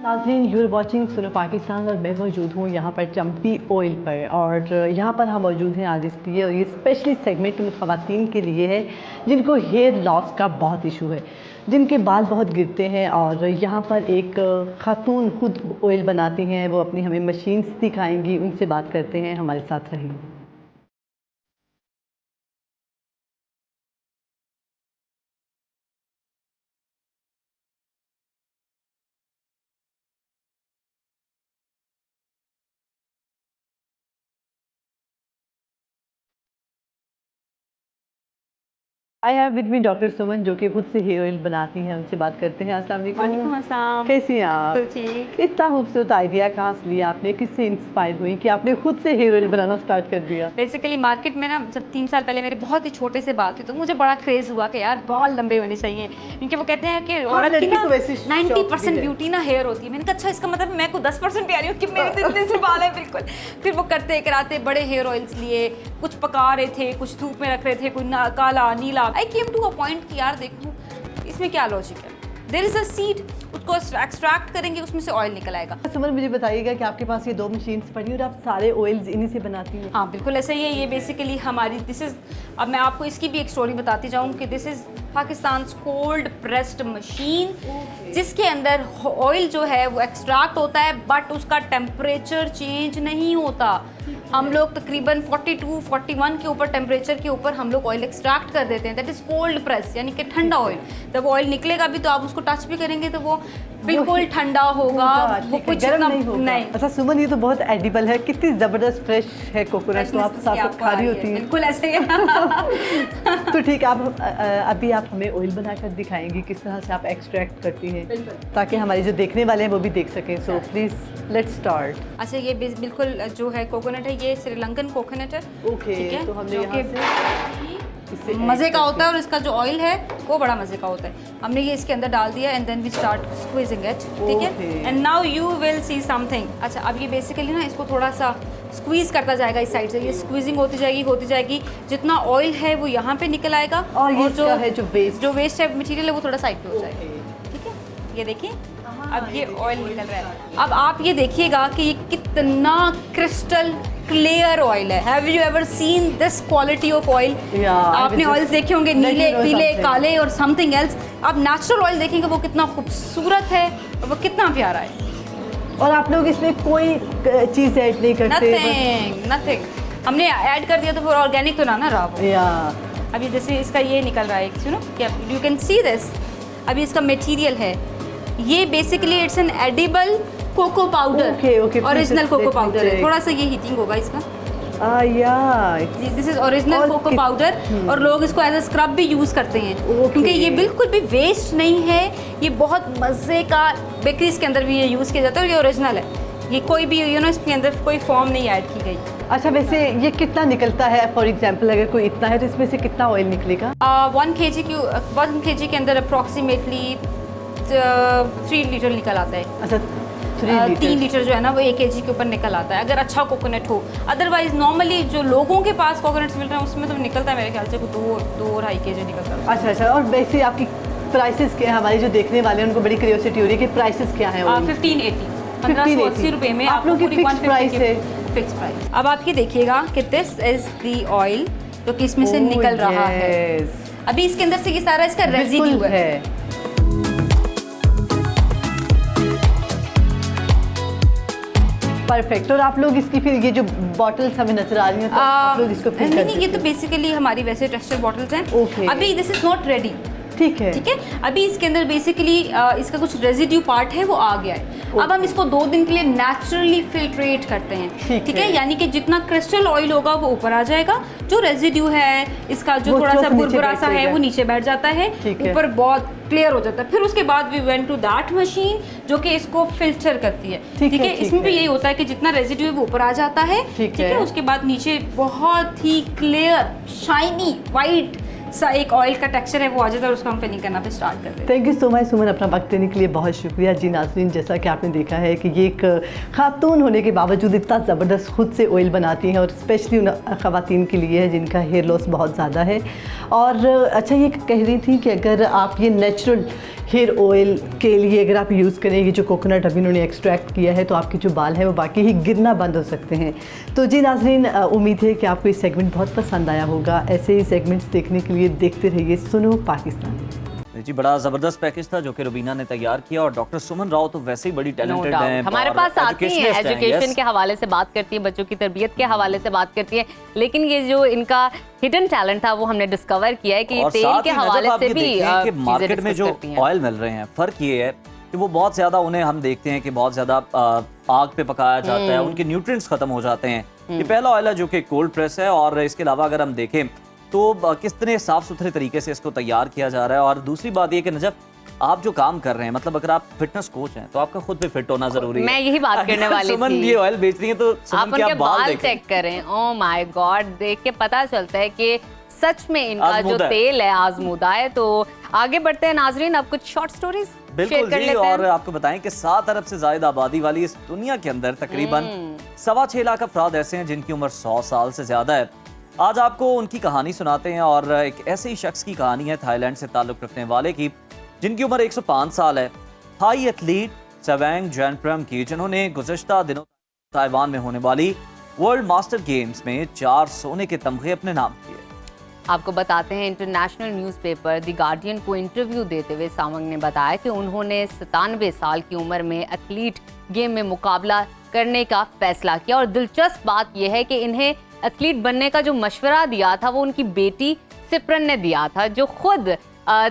नाज़रीन, यूर वॉचिंग सुनो पाकिस्तान और मैं मौजूद हूँ यहाँ पर चम्पी ऑयल पर। और यहाँ पर हम मौजूद हैं आज इसलिए, और ये स्पेशली सेगमेंट उन ख़वातीन के लिए है जिनको हेयर लॉस का बहुत इशू है, जिनके बाल बहुत गिरते हैं। और यहाँ पर एक खातून खुद ऑयल बनाती हैं, वो अपनी हमें मशीन्स दिखाएंगी, उनसे बात करते हैं, हमारे साथ रहिए। I have with me doctor Suman, जो कि खुद से हेयर ऑयल बनाती हैं, उनसे बात करते हैं। अस्सलाम वालेकुम। कैसी हैं आप? ठीक। इतना खूबसूरत आइडिया कहाँ से लिया आपने, किससे इंस्पायर हुई कि आपने खुद से हेयर ऑयल बनाना स्टार्ट कर दिया? बेसिकली मार्केट में ना, जब 3 साल पहले मेरे बहुत ही छोटे से बाल थे, तो मुझे बड़ा क्रेज़ हुआ कि यार बाल लंबे होने चाहिए, क्योंकि वो कहते हैं कि औरत की ना 90% ब्यूटी ना हेयर होती है। मैंने कहा अच्छा, इसका मतलब मैं को 10% प्यारी हूँ कि मेरे तो इतने से बाल है बिल्कुल। फिर वो करते कराते बड़े हेयर ऑयल्स लिए, कुछ पका रहे थे, कुछ धूप में रख रहे थे, कोई काला नीला। आई केम टू अ पॉइंट कि यार देखो इसमें क्या लॉजिक है। देयर इज अ सीड, उसको एक्सट्रैक्ट करेंगे, उसमें से ऑयल निकल आएगा। सुमन, मुझे बताइएगा कि आपके पास ये 2 मशीन्स पड़ी और आप सारे ऑयल्स इन्हीं से बनाती हैं? हाँ बिल्कुल ऐसा ही है। ये बेसिकली हमारी दिस इज़, अब मैं आपको इसकी भी एक स्टोरी बताती जाऊँ कि this is Pakistan cold pressed machine, जिसके अंदर ऑयल जो है वो एक्सट्रैक्ट होता है, बट उसका टेम्परेचर चेंज नहीं होता। हम लोग तकरीबन 42-41 के ऊपर टेम्परेचर के ऊपर हम लोग ऑयल एक्सट्रैक्ट कर देते हैं। दैट इज़ कोल्ड प्रेस, यानी कि ठंडा ऑयल। जब ऑयल निकलेगा भी तो आप उसको टच भी करेंगे तो वो बिल्कुल ठंडा होगा, वो कुछ गर्म नहीं। अच्छा सुमन, ये तो बहुत एडिबल है, कितनी ज़बरदस्त फ्रेश है कोकोनट, तो आप साथ साथ खा रही होती हैं। बिल्कुल ऐसे ही। तो ठीक है, आप अभी आप हमें ऑयल बनाकर दिखाएंगी किस तरह से आप एक्सट्रैक्ट करती हैं, ताकि हमारे जो देखने वाले हैं वो भी देख सकें। So please let's start. अच्छा, ये बिल्कुल जो है कोकोनट है, ये श्रीलंकन कोकोनट है। ओके, तो हमने जो यहाँ से मज़े का होता है, और इसका जो ऑयल है वो बड़ा मज़े का होता है। हमने ये इसके अंदर डाल दिया and then we start squeezing it, ठीक है। And now you will see something. अच्छा, अब ये बेसिकली ना इसको थोड़ा सा स्क्वीज़ करता जाएगा इस साइड से, ये स्क्वीजिंग होती जाएगी। जितना ऑयल है वो यहाँ पे निकल आएगा, और जो वेस्ट है मटीरियल है वो थोड़ा साइड पे हो जाएगा, ठीक है। ये देखिए अब ये ऑयल निकल रहा है। अब आप ये देखिएगा कि ये कितना क्रिस्टल क्लियर ऑयल है। Have you ever seen this quality of oil? आपने ऑयल्स देखे होंगे नीले, पीले, काले और समथिंग एल्स। आप नेचुरल ऑयल देखेंगे वो कितना खूबसूरत है, वो कितना प्यारा है। और आप लोग इसमें कोई चीज़ ऐड नहीं करते? नथिंग। हमने ऐड कर दिया तो फिर ऑर्गेनिक तो ना रहा वो। अभी जैसे इसका ये निकल रहा है, सुनो क्या, यू कैन सी दिस। अभी इसका मटेरियल है ये basically it's an edible cocoa powder, original cocoa powder है। थोड़ा सा ये हीटिंग होगा इसका। This is original cocoa powder, और लोग इसको एज अ स्क्रब भी यूज़ करते हैं, क्योंकि ये बिल्कुल भी वेस्ट नहीं है। ये बहुत मज़े का, बेकरीज के अंदर भी ये यूज़ किया जाता है, और ये ओरिजिनल है। ये कोई भी इसके अंदर कोई फॉर्म नहीं ऐड की गई। अच्छा, वैसे ये कितना निकलता है? फॉर एग्जांपल अगर कोई इतना है तो इसमें से कितना ऑयल निकलेगा? 1 kg के अंदर अप्रॉक्सीमेटली 3 लीटर निकल आता है। अच्छा, 3 लीटर जो है ना वो 1 kg के ऊपर निकल आता है, अगर अच्छा कोकोनट हो। अदरवाइज नॉर्मली जो लोगों के पास कोकोनट्स मिल रहे हैं उसमें तो निकलता है मेरे ख्याल से 2-2.5 kg निकलता है। अच्छा, और वैसे आपकी प्राइसेस क्या है? हमारे जो देखने वाले हैं उनको बड़ी क्यूरियोसिटी हो रही है कि प्राइसेस क्या है? 1580 रुपए में आप लोग की फिक्स प्राइस है? Fix price. अब आप ये देखिएगा कि दिस इज द ऑयल जो कि इसमें से निकल रहा है। अभी इसके अंदर से ये सारा इसका रेजिड्यू है। परफेक्ट। और आप लोग इसकी फिर ये जो बॉटल्स हमें नजर आ रही हैं, तो आप लोग इसको फिर नहीं, ये तो बेसिकली हमारी वैसे टेक्सचर बॉटल्स हैं। अभी दिस इज नॉट रेडी, ठीक है। अभी इसके अंदर बेसिकली इसका कुछ रेजिड्यू पार्ट है वो आ गया है। अब हम इसको 2 दिन के लिए नेचुरली फिल्ट्रेट करते हैं, ठीक है। यानी कि जितना क्रिस्टल ऑयल होगा वो ऊपर आ जाएगा, जो रेजिड्यू है इसका जो थोड़ा सा बुरबुरा सा है वो नीचे बैठ जाता है, ऊपर बहुत क्लियर हो जाता है। फिर उसके बाद we went to that machine जो कि इसको फिल्टर करती है, ठीक है। इसमें भी यही होता है कि जितना रेजिड्यू है वो ऊपर आ जाता है, ठीक है। उसके बाद नीचे बहुत ही क्लियर शाइनी वाइट सा एक ऑयल का टेक्सचर है वो आ जाता है, और उसको हम फिलिंग करना पे स्टार्ट कर देते हैं। थैंक यू सो मच सुमन, अपना वक्त देने के लिए बहुत शुक्रिया। जी नाज़रीन, जैसा कि आपने देखा है कि ये एक खातून होने के बावजूद इतना ज़बरदस्त खुद से ऑयल बनाती हैं, और स्पेशली उन ख़वातीन के लिए है जिनका हेयर लॉस बहुत ज़्यादा है। और अच्छा, ये कह रही थी कि अगर आप ये नेचुरल हेयर ऑयल के लिए अगर आप यूज़ करेंगे, जो कोकोनट अभी उन्होंने एक्सट्रैक्ट किया है, तो आपके जो बाल हैं वो बाकी ही गिरना बंद हो सकते हैं। तो जी नाज़रीन, उम्मीद है कि आपको ये सेगमेंट बहुत पसंद आया होगा। ऐसे ही सेगमेंट्स देखने के लिए देखते रहिए सुनो पाकिस्तान। जी, बड़ा जबरदस्त पैकेज था जो कि रुबीना ने तैयार किया, और डॉक्टर सुमन राव तो वैसे ही बड़ी टैलेंटेड हैं। हमारे पास आती हैं, एजुकेशन के हवाले से बात करती है, बच्चों की तरबियत के हवाले से बात करती है, लेकिन ये जो इनका हिडन टैलेंट था वो हमने डिस्कवर किया है कि तेल के हवाले से भी मार्केट में जो ऑयल मिल रहे हैं, फर्क ये है कि वो बहुत ज्यादा, उन्हें हम देखते हैं कि बहुत ज्यादा आग पे पकाया जाता है, उनके न्यूट्रिएंट्स खत्म हो जाते हैं। ये पहला ऑयल है जो कि कोल्ड प्रेस है, और इसके अलावा अगर हम देखें तो कितने साफ सुथरे तरीके से इसको तैयार किया जा रहा है। और दूसरी बात ये कि नजफ, आप जो काम कर रहे हैं, मतलब अगर आप फिटनेस कोच हैं तो आपका खुद भी फिट होना जरूरी है। मैं यही बात करने वाली सुमन थी। ये ऑयल बेच रही है तो आप उनके बाल चेक करें, ओह माय गॉड, देख के पता चलता है कि सच में इनका जो तेल है आजमूदा है। तो आगे बढ़ते हैं नाजरीन, अब कुछ शॉर्ट स्टोरीज बिल्कुल जी, और आपको बताएं कि 7 अरब से ज्यादा आबादी वाली इस दुनिया के अंदर तकरीबन 6.25 लाख अफराद ऐसे हैं जिनकी उम्र 100 साल से ज्यादा है। आज आपको उनकी कहानी सुनाते हैं, और एक ऐसे ही शख्स की कहानी है थाईलैंड से ताल्लुक रखने वाले की, जिनकी उम्र 105 साल है। थाई एथलीट सवैंग जैनप्रम की, जिन्होंने गुज़श्ता दिनों ताइवान में होने वाली वर्ल्ड मास्टर गेम्स में 4 सोने के तमगे अपने नाम किए। आपको बताते हैं, इंटरनेशनल न्यूज़पेपर द गार्डियन को इंटरव्यू देते हुए सावंग ने बताया कि उन्होंने 97 साल की उम्र में एथलीट गेम में मुकाबला करने का फैसला किया। और दिलचस्प बात यह है कि इन्हें एथलीट बनने का जो मशवरा दिया था वो उनकी बेटी सिप्रन ने दिया था, जो खुद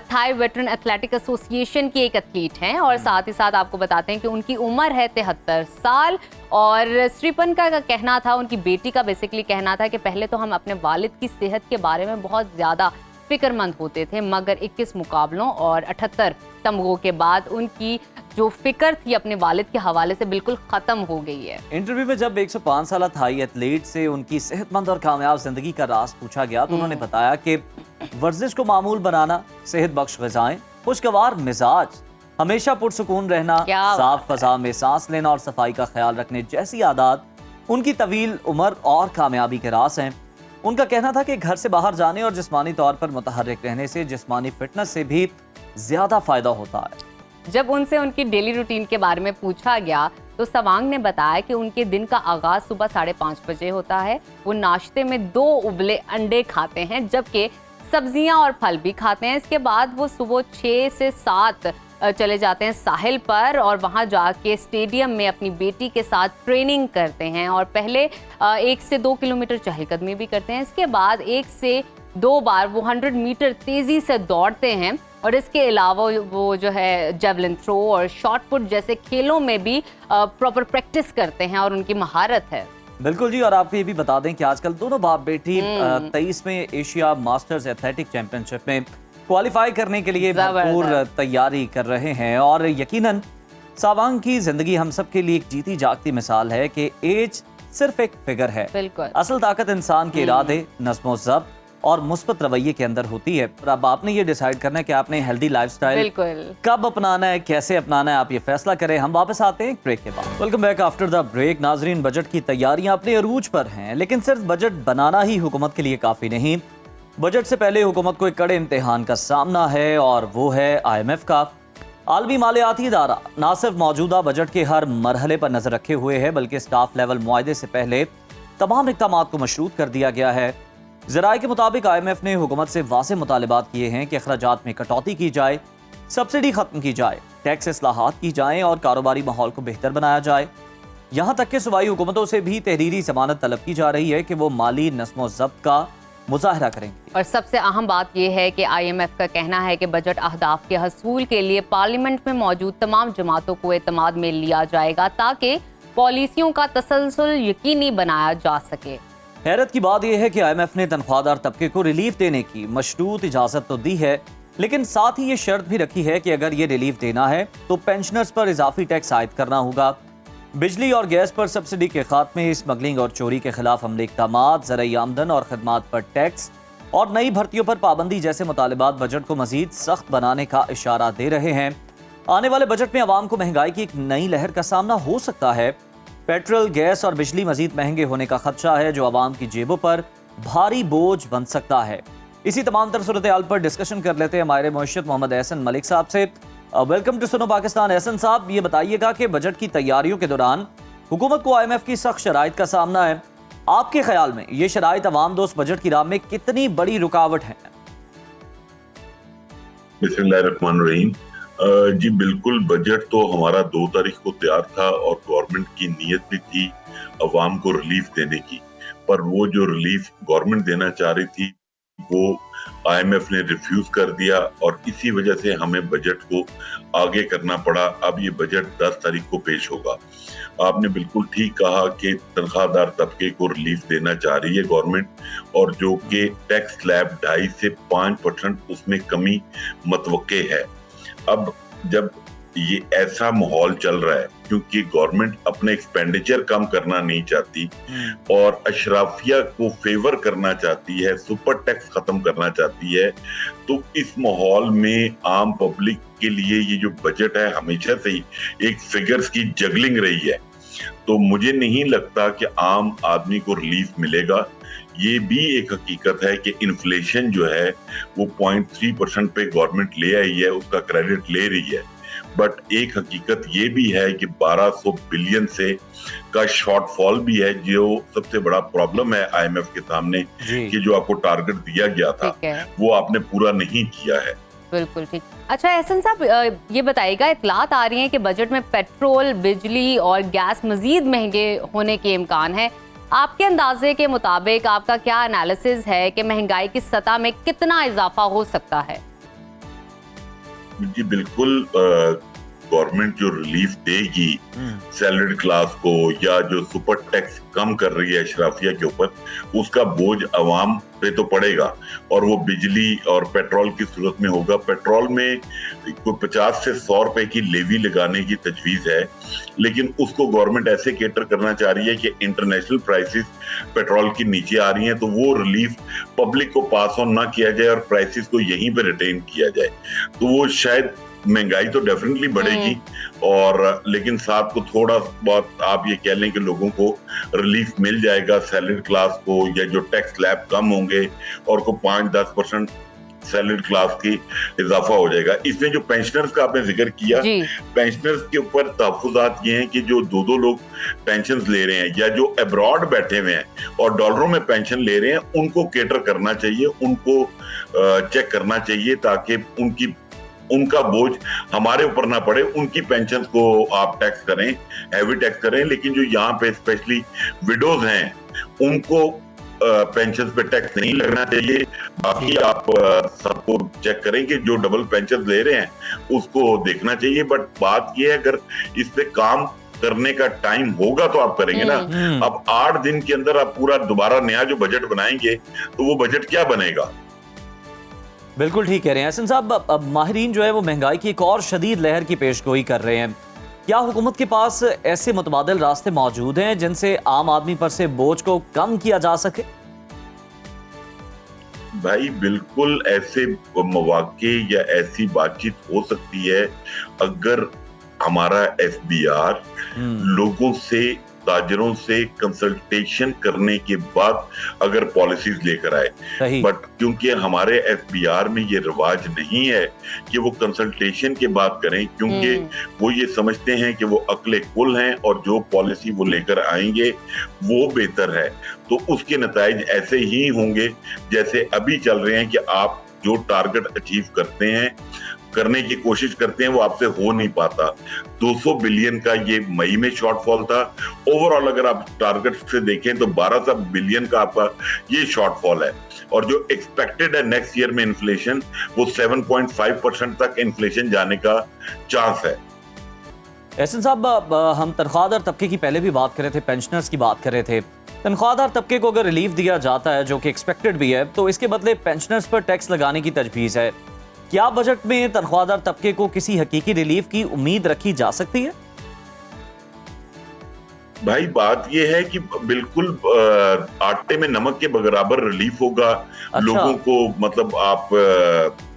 थाई वेटरन एथलेटिक एसोसिएशन की एक एथलीट हैं। और साथ ही साथ आपको बताते हैं कि उनकी उम्र है 73 साल। और श्रीपन का कहना था, उनकी बेटी का बेसिकली कहना था कि पहले तो हम अपने वालिद की सेहत के बारे में बहुत ज़्यादा फिक्रमंद होते थे, मगर 21 मुकाबलों और 78 तमगों के बाद उनकी जो फिक्र थी अपने वालिद के हवाले से बिल्कुल खत्म हो गई है। इंटरव्यू में जब 105 साल थाई एथलीट से उनकी सेहतमंद और कामयाब जिंदगी का राज पूछा गया, तो उन्होंने बताया कि वर्जिश को मामूल बनाना, सेहत बख्श ग़िज़ाएं, खुशगवार मिजाज, हमेशा पुरसुकून रहना, साफ फजा में सांस लेना और सफाई का ख्याल रखने जैसी आदत उनकी तवील उम्र और कामयाबी के राज हैं। उनका कहना था कि घर से बाहर जाने और जिस्मानी तौर पर मुतहर्रिक रहने से जिस्मानी फिटनेस से भी ज्यादा फायदा होता है। जब उनसे उनकी डेली रूटीन के बारे में पूछा गया तो सवांग ने बताया कि उनके दिन का आगाज सुबह 5:30 बजे होता है। वो नाश्ते में 2 उबले अंडे खाते हैं, जबकि सब्जियां और फल भी खाते हैं। इसके बाद वो सुबह 6 से 7 चले जाते हैं साहिल पर, और वहां जाके स्टेडियम में अपनी बेटी के साथ ट्रेनिंग करते हैं। और पहले 1 से 2 किलोमीटर चहलकदमी भी करते हैं। इसके बाद 1 से 2 बार वो 100 मीटर तेजी से दौड़ते हैं। और इसके अलावा वो जो है जेवलिन थ्रो और शॉट पुट जैसे खेलों में भी प्रॉपर प्रैक्टिस करते हैं, और उनकी महारत है। बिल्कुल जी, और आपको ये भी बता दें कि आजकल दोनों बाप बेटी 23वें एशिया मास्टर्स एथलेटिक चैंपियनशिप में क्वालिफाई करने के लिए भरपूर तैयारी कर रहे हैं। और यकीनन सावांग की जिंदगी हम सब के लिए एक जीती जागती मिसाल है कि एज सिर्फ एक फिगर है। बिल्कुल, असल ताकत इंसान के इरादे, नज़्म ज़ब्त और मुस्बत रवैये के अंदर होती है। और अब आपने ये डिसाइड करना है कि आपने हेल्दी लाइफस्टाइल कब अपनाना है, कैसे अपनाना है, आप ये फैसला करें। हम वापस आते हैं एक ब्रेक के बाद। Welcome back after the break. नाजरीन, बजट की तैयारियां अपने अरूज पर हैं, लेकिन सिर्फ बजट बनाना ही हुकूमत के लिए काफी नहीं। बजट से पहले हुकूमत को एक कड़े इम्तिहान का सामना है, और वो है IMF का। आलमी मालियाती इदारा न सिर्फ मौजूदा बजट के हर मरहले पर नजर रखे हुए है, बल्कि स्टाफ लेवल मुआहदे से पहले तमाम इक़दाम को मशरूत कर दिया गया है। ज़राए के मुताबिक IMF ने हुकूमत से वाज़ेह मुतालिबात किए हैं कि अखराजात में कटौती की जाए, सब्सिडी खत्म की जाए, टैक्स इस्लाहात की जाएँ और कारोबारी माहौल को बेहतर बनाया जाए। यहाँ तक कि सूबाई हुकूमतों से भी तहरीरी ज़मानत तलब की जा रही है कि वो माली नज़्म ज़ब्त का मुज़ाहरा करेंगे। और सबसे अहम बात यह है कि IMF का कहना है कि बजट अहदाफ के हसूल के लिए पार्लियामेंट में मौजूद तमाम जमातों को एतमाद में लिया जाएगा, ताकि पॉलिसियों का तसलसल यकीनी बनाया जा सके। हैरत की बात यह है कि IMF ने तनख्वाहदार तबके को रिलीफ देने की मशरूत इजाज़त तो दी है, लेकिन साथ ही ये शर्त भी रखी है कि अगर ये रिलीफ देना है तो पेंशनर्स पर इजाफी टैक्स आयद करना होगा। बिजली और गैस पर सब्सिडी के खात्मे, स्मगलिंग और चोरी के खिलाफ अमली इक़दामात, ज़राई आमदन और खदमात पर टैक्स और नई भर्तियों पर पाबंदी जैसे मुतालिबात बजट को मजीद सख्त बनाने का इशारा दे रहे हैं। आने वाले बजट में आवाम को महंगाई की एक नई लहर का सामना हो सकता है। पेट्रोल, गैस और बिजली मजीद महंगे होने का खदशा है, जो आवाम की जेबों पर भारी बोझ बन सकता है। इसी तमाम तर सूरत हाल पर डिस्कशन कर लेते हैं हमारे मुर्शिद मोहम्मद एहसन मलिक साहब से। Welcome to Suno Pakistan. एहसन साहब, ये बताइएगा कि बजट की तैयारियों के दौरान हुकूमत को IMF की सख्त शराइत का सामना है। आपके ख्याल में ये शराइत अवाम दोस्त बजट की राह में कितनी बड़ी रुकावट है? बिस्मिल्लाहिर्रहमानिर्रहीम। जी बिल्कुल, बजट तो हमारा 2 तारीख को तैयार था और गवर्नमेंट की नीयत भी थी अवाम को रिलीफ देने की, पर वो जो रिलीफ गवर्नमेंट देना चाह रही थी वो IMF ने रिफ्यूज कर दिया और इसी वजह से हमें बजट को आगे करना पड़ा। अब ये बजट 10 तारीख को पेश होगा। आपने बिल्कुल ठीक कहा कि तनख्वाहदार तबके को रिलीफ देना चाह रही है गवर्नमेंट, और जो कि टैक्स स्लैब 2.5 से 5% उसमें कमी मतवक्के है। अब जब ये ऐसा माहौल चल रहा है क्योंकि गवर्नमेंट अपने एक्सपेंडिचर कम करना नहीं चाहती और अशराफिया को फेवर करना चाहती है, सुपर टैक्स खत्म करना चाहती है, तो इस माहौल में आम पब्लिक के लिए ये जो बजट है हमेशा से ही एक फिगर्स की जगलिंग रही है। तो मुझे नहीं लगता कि आम आदमी को रिलीफ मिलेगा। ये भी एक हकीकत है कि इन्फ्लेशन जो है वो 0.3% पे गवर्नमेंट ले आई है, उसका क्रेडिट ले रही है, बट एक हकीकत ये भी है कि 1200 बिलियन से का शॉर्टफॉल भी है, जो सबसे बड़ा प्रॉब्लम है IMF के सामने कि जो आपको टारगेट दिया गया था वो आपने पूरा नहीं किया है। बिल्कुल ठीक। अच्छा एहसन साहब, ये बताइएगा, इतलात आ रही हैं कि बजट में पेट्रोल, बिजली और गैस मजीद महंगे होने के इम्कान है। आपके अंदाजे के मुताबिक आपका क्या एनालिसिस है कि महंगाई की सतह में कितना इजाफा हो सकता है? जी बिल्कुल, गवर्नमेंट जो रिलीफ देगी सैलरीड क्लास को या जो सुपर टैक्स कम कर रही है अशराफिया के ऊपर, उसका बोझ अवाम पे तो पड़ेगा और वो बिजली और पेट्रोल की सूरत में होगा। पेट्रोल में कोई 50 से 100 रुपए की लेवी लगाने की तजवीज है, लेकिन उसको गवर्नमेंट ऐसे केटर करना चाह रही है कि इंटरनेशनल प्राइसेस पेट्रोल की नीचे आ रही हैं, तो वो रिलीफ पब्लिक को पास ऑन ना किया जाए और प्राइसेस को यहीं पे रिटेन किया जाए, तो वो शायद महंगाई तो डेफिनेटली बढ़ेगी और लेकिन साथ को थोड़ा बहुत आप ये कह लें कि लोगों को रिलीफ मिल जाएगा, सैलरी क्लास को, या जो टैक्स स्लैब कम होंगे और को 5-10% सैलरी क्लास की इजाफा हो जाएगा। इसमें जो पेंशनर्स का आपने जिक्र किया, पेंशनर्स के ऊपर तहफ्फुज़ात ये हैं कि जो 2-2 लोग पेंशन ले रहे हैं या जो अब्रॉड बैठे हुए हैं और डॉलरों में पेंशन ले रहे हैं, उनको केटर करना चाहिए, उनको चेक करना चाहिए ताकि उनका बोझ हमारे ऊपर ना पड़े। उनकी पेंशन को आप टैक्स करें, हैवी टैक्स करें, लेकिन जो यहाँ पे स्पेशली विडोज हैं उनको पेंशन पे टैक्स नहीं लगना चाहिए। बाकी आप सबको चेक करें कि जो डबल पेंशन ले रहे हैं उसको देखना चाहिए। बट बात ये है, अगर इस पे काम करने का टाइम होगा तो आप करेंगे ना। अब 8 दिन के अंदर आप पूरा दोबारा नया जो बजट बनाएंगे तो वो बजट क्या बनेगा? बिल्कुल ठीक कह रहे हैं एहसन साहब। अब माहिरीन जो है वो महंगाई की एक और शदीद लहर की पेशगोई कर रहे हैं। क्या हुकूमत के पास ऐसे मुतबादिल रास्ते मौजूद हैं जिनसे आम आदमी पर से बोझ को कम किया जा सके? भाई बिल्कुल ऐसे मौके या ऐसी बातचीत हो सकती है अगर हमारा SBR लोगों से, ताजरों से कंसल्टेशन करने के बाद अगर पॉलिसीज लेकर आए। बट क्योंकि हमारे SBR में ये रिवाज नहीं है कि वो कंसल्टेशन के बाद करें, क्योंकि वो ये समझते हैं कि वो अक्ले कुल हैं और जो पॉलिसी वो लेकर आएंगे वो बेहतर है, तो उसके नताइज ऐसे ही होंगे जैसे अभी चल रहे हैं कि आप जो टारगेट अचीव करने की कोशिश करते हैं वो आपसे हो नहीं पाता। 200 बिलियन का ये मई में शॉर्टफॉल था। ओवरऑल अगर आप टारगेट से देखें तो 1200 बिलियन का आपका ये शॉर्टफॉल है, और जो एक्सपेक्टेड है नेक्स्ट ईयर में इन्फ्लेशन वो 7.5% तक इन्फ्लेशन जाने का चांस है। एहसन साहब, हम तनख्वाहदार तबके की पहले भी बात कर रहे थे, पेंशनर्स की बात कर रहे थे। तनख्वाहदार तबके को अगर रिलीफ दिया जाता है जो कि एक्सपेक्टेड भी है, तो इसके बदले पेंशनर्स पर टैक्स लगाने की तजवीज़ है। क्या बजट में तनख्वाहदार तबके को किसी हकीकी रिलीफ की उम्मीद रखी जा सकती है? भाई बात ये है कि बिल्कुल आटे में नमक के बराबर रिलीफ होगा। लोगों को मतलब आप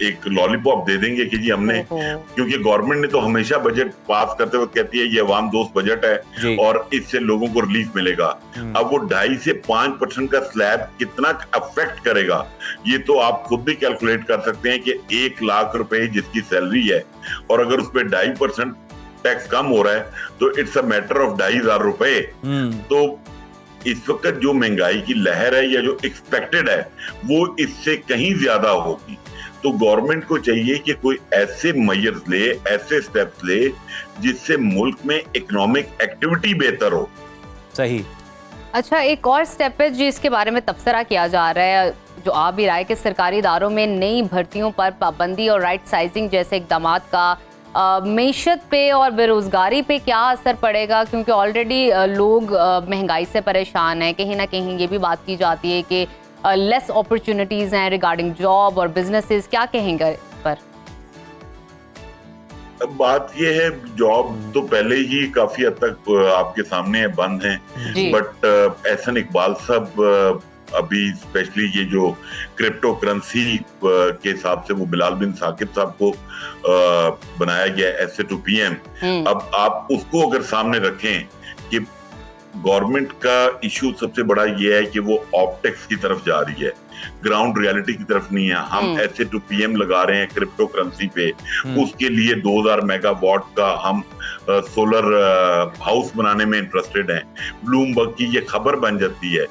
एक लॉलीपॉप दे देंगे कि जी हमने, क्योंकि गवर्नमेंट ने तो हमेशा बजट पास करते वक्त कहती है ये अवाम दोस्त बजट है और इससे लोगों को रिलीफ मिलेगा। अब वो 2.5 से 5% का स्लैब कितना अफेक्ट करेगा ये तो आप खुद भी कैलकुलेट कर सकते हैं कि 1 लाख रुपए जिसकी सैलरी है और अगर उस पर 2.5% टैक्स कम हो रहा है तो इट्स अ मैटर ऑफ 2,500 रुपए। तो इस वक्त जो महंगाई की लहर है या जो एक्सपेक्टेड है वो इससे कहीं ज्यादा होगी। तो गवर्नमेंट को चाहिए कि कोई ऐसे मेजर्स ले, ऐसे स्टेप्स ले जिससे मुल्क में इकोनॉमिक एक्टिविटी बेहतर हो। सही। अच्छा, एक और स्टेप है जिसके बारे में तबसरा किया जा रहा है, जो आ भी रहा है कि सरकारी इदारों में नई भर्तियों पर पाबंदी और राइट साइजिंग जैसे इकदाम का मईशत पे और बेरोजगारी पे क्या असर पड़ेगा, क्योंकि ऑलरेडी लोग महंगाई से परेशान हैं। कहीं ना कहीं ये भी बात की जाती है कि लेस अपॉर्चुनिटीज हैं रिगार्डिंग जॉब और बिजनेसेस। क्या कहेंगे इस पर? बात ये है, जॉब तो पहले ही काफी हद तक आपके सामने बंद हैं, बट एहसन इकबाल साहब अभी स्पेशली ये जो क्रिप्टो करेंसी के हिसाब से वो बिलाल बिन साकिब साहब को बनाया गया एसए टू पीएम। अब आप उसको अगर सामने रखें कि गवर्नमेंट का इशू सबसे बड़ा ये है कि वो ऑप्टेक्स की तरफ जा रही है, ग्राउंड रियलिटी की तरफ नहीं है। हम एसए टू पीएम लगा रहे हैं क्रिप्टो करेंसी पे, उसके लिए 2000 मेगावाट का हम सोलर हाउस बनाने में इंटरेस्टेड हैं। ब्लूमबर्ग की ये खबर बन जाती है,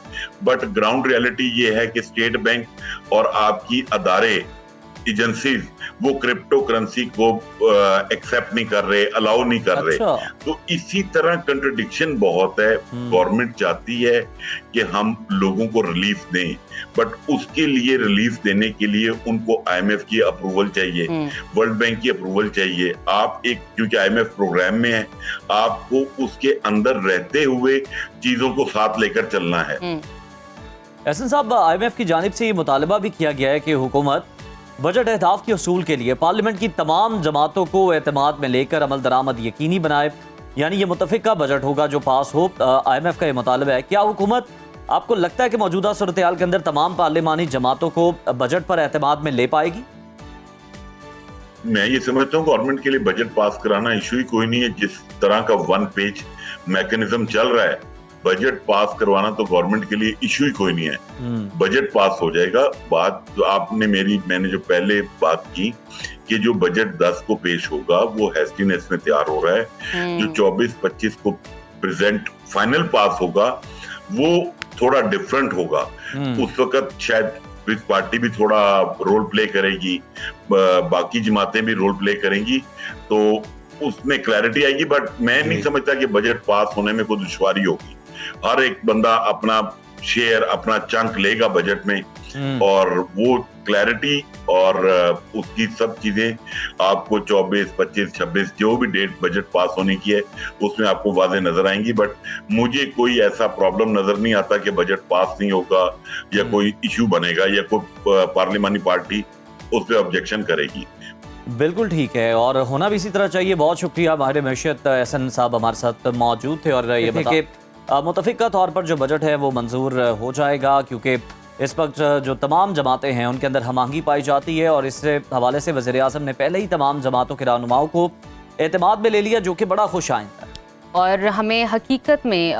बट ग्राउंड रियलिटी ये है कि स्टेट बैंक और आपकी अदारे एजेंसीज वो क्रिप्टो करेंसी को एक्सेप्ट नहीं कर रहे, अलाउ नहीं कर रहे। तो इसी तरह कंट्रडिक्शन बहुत है। गवर्नमेंट चाहती है कि हम लोगों को रिलीफ दें, बट उसके लिए रिलीफ देने के लिए उनको आईएमएफ की अप्रूवल चाहिए, वर्ल्ड बैंक की अप्रूवल चाहिए। आप एक, क्योंकि आईएमएफ प्रोग्राम में है, आपको उसके अंदर रहते हुए चीजों को साथ लेकर चलना है। एहसन साहब, आईएमएफ की जानिब से ये मुतालबा भी किया गया है कि हुकूमत बजट अहदाफ के उसूल के लिए पार्लियामेंट की तमाम जमातों को एतमाद में लेकर अमल दरामद यकीनी बनाए, यानी ये मुतफिका बजट होगा जो पास हो। आईएमएफ का ये मुतालबा है। क्या हुकूमत, आपको लगता है कि मौजूदा सूरत हाल के अंदर तमाम पार्लिमानी जमातों को बजट पर एतमाद में ले पाएगी? मैं ये समझता हूँ गवर्नमेंट के लिए बजट पास कराना इशू ही कोई नहीं है। जिस तरह का 1 पेज मैकेनिज्म चल रहा है, बजट पास करवाना तो गवर्नमेंट के लिए इशू ही कोई नहीं है। बजट पास हो जाएगा। बात जो मैंने जो पहले बात की कि जो बजट 10 को पेश होगा वो हेस्टीनेस में तैयार हो रहा है। जो 24-25 को प्रेजेंट फाइनल पास होगा वो थोड़ा डिफरेंट होगा। उस वक्त शायद पीपल्स पार्टी भी थोड़ा रोल प्ले करेगी, बाकी जमातें भी रोल प्ले करेंगी, तो उसमें क्लैरिटी आएगी। बट मैं नहीं समझता कि बजट पास होने में कोई दुश्वारी होगी। हर एक बंदा अपना शेयर, अपना चंक लेगा बजट में और वो क्लैरिटी और उसकी सब चीजें आपको 24, 25, 26 जो भी डेट बजट पास होने की है उसमें आपको वाज़ेह नजर आएंगी। बट मुझे कोई ऐसा प्रॉब्लम नजर नहीं आता कि बजट पास नहीं होगा या कोई इश्यू बनेगा या कोई पार्लियामानी पार्टी उस पर ऑब्जेक्शन करेगी। बिल्कुल ठीक है, और होना भी इसी तरह चाहिए। बहुत शुक्रिया, माहिर मैशत एहसन साहब हमारे साथ मौजूद थे और ये बता कि मुतफिका तौर पर जो बजट है वो मंजूर हो जाएगा, क्योंकि इस वक्त जो तमाम जमातें हैं उनके अंदर हमआहंगी पाई जाती है और इससे हवाले से वज़ीर आज़म ने पहले ही तमाम जमातों के रहनुमाओं को एतमाद में ले लिया, जो कि बड़ा खुश आइंदा है। और हमें हकीकत में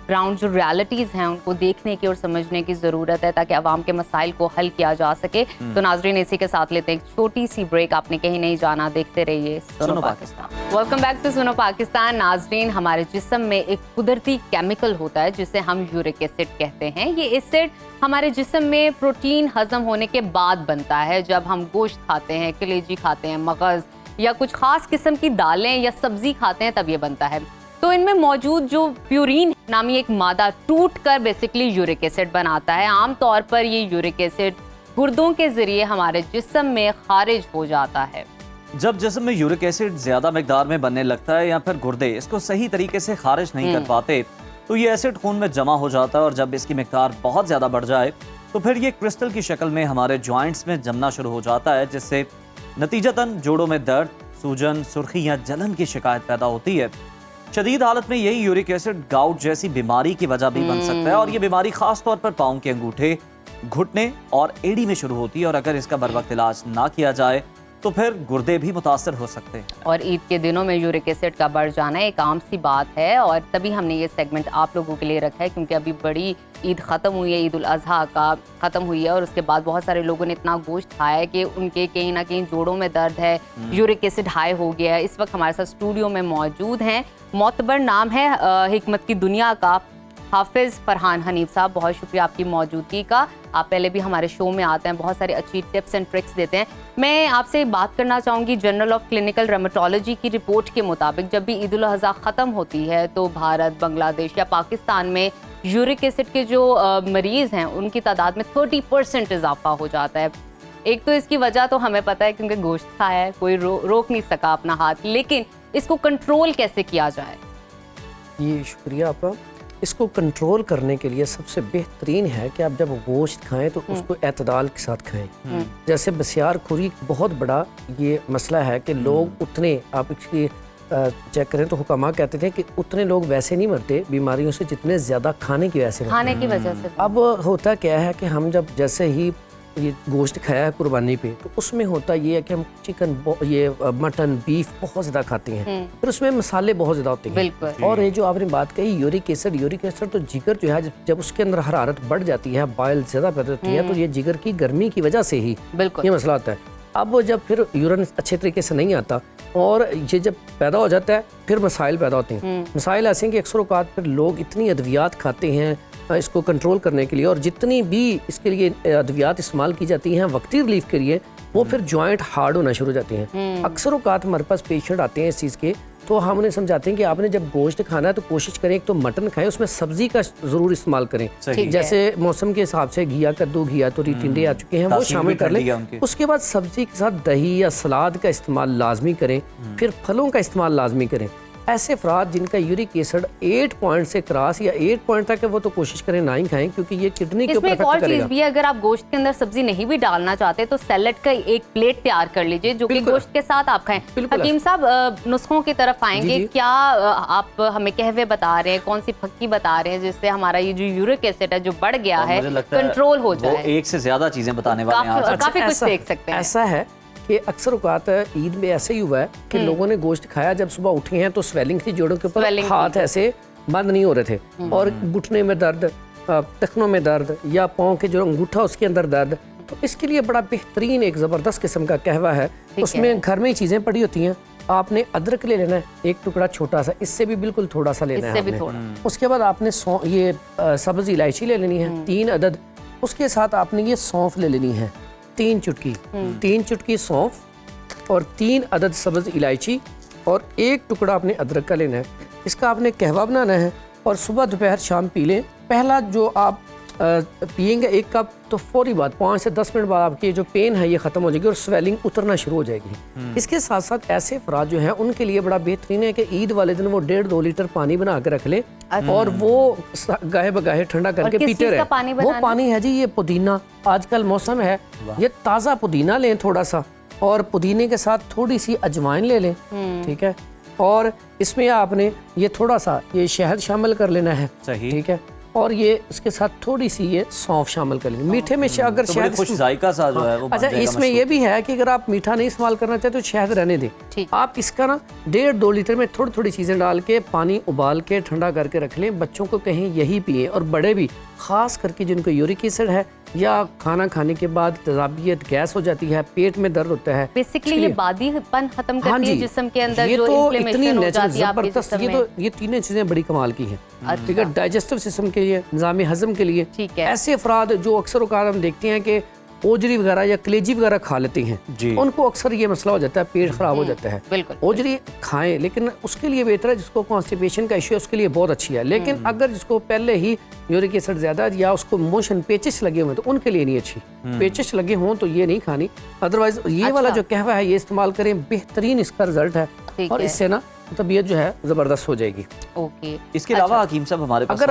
ग्राउंड जो रियलिटीज़ हैं उनको देखने की और समझने की ज़रूरत है ताकि आवाम के मसाइल को हल किया जा सके। तो नाजरीन, इसी के साथ लेते हैं एक छोटी सी ब्रेक। आपने कहीं नहीं जाना, देखते रहिए सुनो Pakistan. Welcome back to Suno Pakistan. नाजरीन, हमारे जिस्म में एक कुदरती केमिकल होता है जिसे हम यूरिक एसिड कहते हैं। ये एसिड हमारे जिस्म में प्रोटीन हजम होने के बाद बनता है। जब हम गोश्त खाते हैं, कलेजी खाते हैं, मगज़ या कुछ खास किस्म की दालें या सब्जी खाते हैं, तब ये बनता है। तो इनमें मौजूद जो प्यूरिन नामी एक मादा टूट कर बेसिकली यूरिक एसिड बनाता है। आमतौर पर ये यूरिक एसिड गुर्दों के जरिए हमारे जिस्म में खारिज हो जाता है। जब जिस्म में यूरिक एसिड ज्यादा मिकदार में बनने लगता है या फिर गुर्दे इसको सही तरीके से खारिज नहीं कर पाते, तो ये एसिड खून में जमा हो जाता है और जब इसकी मिकदार बहुत ज्यादा बढ़ जाए तो फिर ये क्रिस्टल की शक्ल में हमारे जॉइंट्स में जमना शुरू हो जाता है, जिससे नतीजतन जोड़ों में दर्द, सूजन, सुर्खी या जलन की शिकायत पैदा होती है। शदीद हालत में यही यूरिक एसिड गाउट जैसी बीमारी की वजह भी बन सकता है और ये बीमारी खास तौर पर पाँव के अंगूठे, घुटने और एड़ी में शुरू होती है और अगर इसका बरवक्त इलाज ना किया जाए तो फिर गुर्दे भी मुतासर हो सकते हैं। और ईद के दिनों में यूरिक एसिड का बढ़ जाना एक आम सी बात है और तभी हमने ये सेगमेंट आप लोगों के लिए रखा है क्योंकि अभी बड़ी ईद ख़त्म हुई है, ईद उल अज़हा का ख़त्म हुई है और उसके बाद बहुत सारे लोगों ने इतना गोश्त खाया है कि उनके कहीं ना कहीं जोड़ों में दर्द है, यूरिक एसिड हाई हो गया है। इस वक्त हमारे साथ स्टूडियो में मौजूद हैं, मोतबर नाम है हिकमत की दुनिया का हाफिज़ फरहान हनीफ साहब, बहुत शुक्रिया आपकी मौजूदगी का। आप पहले भी हमारे शो में आते हैं, बहुत सारी अच्छी टिप्स एंड ट्रिक्स देते हैं। मैं आपसे बात करना चाहूँगी, जर्नल ऑफ क्लिनिकल रेमेटोलॉजी की रिपोर्ट के मुताबिक जब भी ईद उल अज़हा ख़त्म होती है तो भारत, बांग्लादेश या पाकिस्तान में यूरिक एसिड के जो मरीज़ हैं उनकी तादाद में 30% इजाफा हो जाता है। एक तो इसकी वजह तो हमें पता है क्योंकि गोश्त खाया है, कोई रोक नहीं सका अपना हाथ, लेकिन इसको कंट्रोल कैसे किया जाए? ये शुक्रिया आपका। इसको कंट्रोल करने के लिए सबसे बेहतरीन है कि आप जब गोश्त खाएं तो उसको एतदाल के साथ खाएं। जैसे बसियारखोरी बहुत बड़ा ये मसला है कि लोग उतने, आप इसकी चेक करें तो हुक्मा कहते थे कि उतने लोग वैसे नहीं मरते बीमारियों से जितने ज़्यादा खाने की वजह से मरते। खाने की वजह से अब होता क्या है कि हम जब जैसे ही ये गोश्त खाया है कुर्बानी पे तो उसमें होता ये है कि हम चिकन, ये मटन, बीफ बहुत ज़्यादा खाते हैं, फिर उसमें मसाले बहुत ज़्यादा होते हैं। और ये जो आपने बात कही यूरिक एसिड तो जिगर जो है जब उसके अंदर हरारत बढ़ जाती है, बाइल ज़्यादा पैदा होती है तो ये जिगर की गर्मी की वजह से ही ये मसला होता है। अब जब फिर यूरिन अच्छे तरीके से नहीं आता और ये जब पैदा हो जाता है फिर मसाइल पैदा होते हैं। मसाइल ऐसे हैं कि अक्सर औक़ात फिर लोग इतनी अद्वियात खाते हैं इसको कंट्रोल करने के लिए और जितनी भी इसके लिए अद्वियात इस्तेमाल की जाती हैं वक्ती रिलीफ के लिए वो फिर जॉइंट हार्ड होना शुरू हो जाते हैं। अक्सर औक़ात हमारे पास पेशेंट आते हैं इस चीज़ के, तो हम उन्हें समझाते हैं कि आपने जब गोश्त खाना है तो कोशिश करें एक तो मटन खाएं, उसमें सब्जी का ज़रूर इस्तेमाल करें। जैसे मौसम के हिसाब से घिया, कद्दू, घिया, तोरी, टिंडे आ चुके हैं वो शामिल कर लें। उसके बाद सब्जी के साथ दही या सलाद का इस्तेमाल लाजमी करें, फिर फलों का इस्तेमाल लाजमी करें। ऐसे अफराद जिनका यूरिक एसिड 8 पॉइंट से क्रॉस या 8 पॉइंट तक है वो तो कोशिश करें ना ही खाएं क्योंकि ये किडनी के ऊपर इफेक्ट करेगा। इसमें एक और चीज भी है, अगर आप गोश्त के अंदर सब्जी नहीं भी डालना चाहते तो सैलेड का एक प्लेट तैयार कर लीजिए जो कि गोश्त के साथ आप खाएं। हकीम साहब नुस्खों की तरफ आएंगे, क्या आप हमें कहवे बता रहे हैं, कौन सी फक्की बता रहे हैं जिससे हमारा ये जो यूरिक एसिड है जो बढ़ गया है कंट्रोल हो जाए? एक से ज्यादा चीजें बताने वाले हैं, काफी कुछ देख सकते हैं। ऐसा है कि अक्सर औक़ात ईद में ऐसे ही हुआ है कि लोगों ने गोश्त खाया, जब सुबह उठे हैं तो स्वेलिंग थी जोड़ों के ऊपर, हाथ ऐसे बंद नहीं हो रहे थे और घुटने में दर्द, टखनों में दर्द या पाँव के जो अंगूठा उसके अंदर दर्द। तो इसके लिए बड़ा बेहतरीन एक ज़बरदस्त किस्म का कहवा है, उसमें घर में ही चीज़ें पड़ी होती हैं। आपने अदरक ले लेना है, एक टुकड़ा छोटा सा, इससे भी बिल्कुल थोड़ा सा लेना है। उसके बाद आपने ये सब्ज़ इलायची ले लेनी है 3 अदद। उसके साथ आपने ये सौंफ ले लेनी है 3 चुटकी सौंफ और 3 अदद सब्ज़ इलायची और 1 टुकड़ा आपने अदरक का लेना है। इसका आपने कहवा बनाना है और सुबह दोपहर शाम पी लें। पहला जो आप पिएंगे 1 कप तो फौरी बाद 5 से 10 मिनट बाद आपकी जो पेन है ये ख़त्म हो जाएगी और स्वेलिंग उतरना शुरू हो जाएगी। इसके साथ साथ ऐसे अफराद जो हैं उनके लिए बड़ा बेहतरीन है कि ईद वाले दिन वो 1.5-2 लीटर पानी बना कर रख लें और वो गाहे बगाहे ठंडा करके पीते रहे। वो पानी है जी ये पुदीना, आजकल मौसम है, ये ताज़ा पुदीना लें थोड़ा सा और पुदीने के साथ थोड़ी सी अजवाइन ले लें, ठीक है, और इसमें आपने ये थोड़ा सा ये शहद शामिल कर लेना है, ठीक है, और ये इसके साथ थोड़ी सी ये सौंफ शामिल कर लेंगे। मीठे में अगर तो शहद खुश जायका सा जो है वो अच्छा, इसमें ये भी है कि अगर आप मीठा नहीं इस्तेमाल करना चाहते तो शहद रहने दें। आप इसका ना 1.5-2 लीटर में थोड़ी थोड़ी चीज़ें डाल के पानी उबाल के ठंडा करके रख लें। बच्चों को कहें यही पिए और बड़े भी, खास करके जिनको यूरिक एसिड है या खाना खाने के बाद तेजाबियत, गैस हो जाती है, पेट में दर्द होता है, बेसिकली ये बादीपन खत्म करती है जिस्म के अंदर, ये जो तो इतनी जबरदस्त, ये तीनों चीजें बड़ी कमाल की हैं, ठीक है, डाइजेस्टिव सिस्टम के लिए, निज़ाम हजम के लिए। ऐसे अफराद जो अक्सर औक़ात हम देखते हैं कि ओजरी वगैरह या कलेजी वगैरह खा लेते हैं, उनको अक्सर ये मसला हो जाता है, पेट खराब हो जाता है। ओजरी खाएं लेकिन उसके लिए बेहतर है, जिसको कॉन्स्टिपेशन का इश्यू है उसके लिए बहुत अच्छी है, लेकिन अगर जिसको पहले ही यूरिक एसिड ज़्यादा या उसको मोशन पेचिश लगे हुए तो उनके लिए नहीं अच्छी। पेचिश लगे हों तो ये नहीं खानी, अदरवाइज ये वाला जो कहवा है ये इस्तेमाल करें, बेहतरीन इसका रिजल्ट है और इससे ना तबीयत जो है ज़बरदस्त हो जाएगी। ओके, इसके अलावा हकीम साहब हमारे पास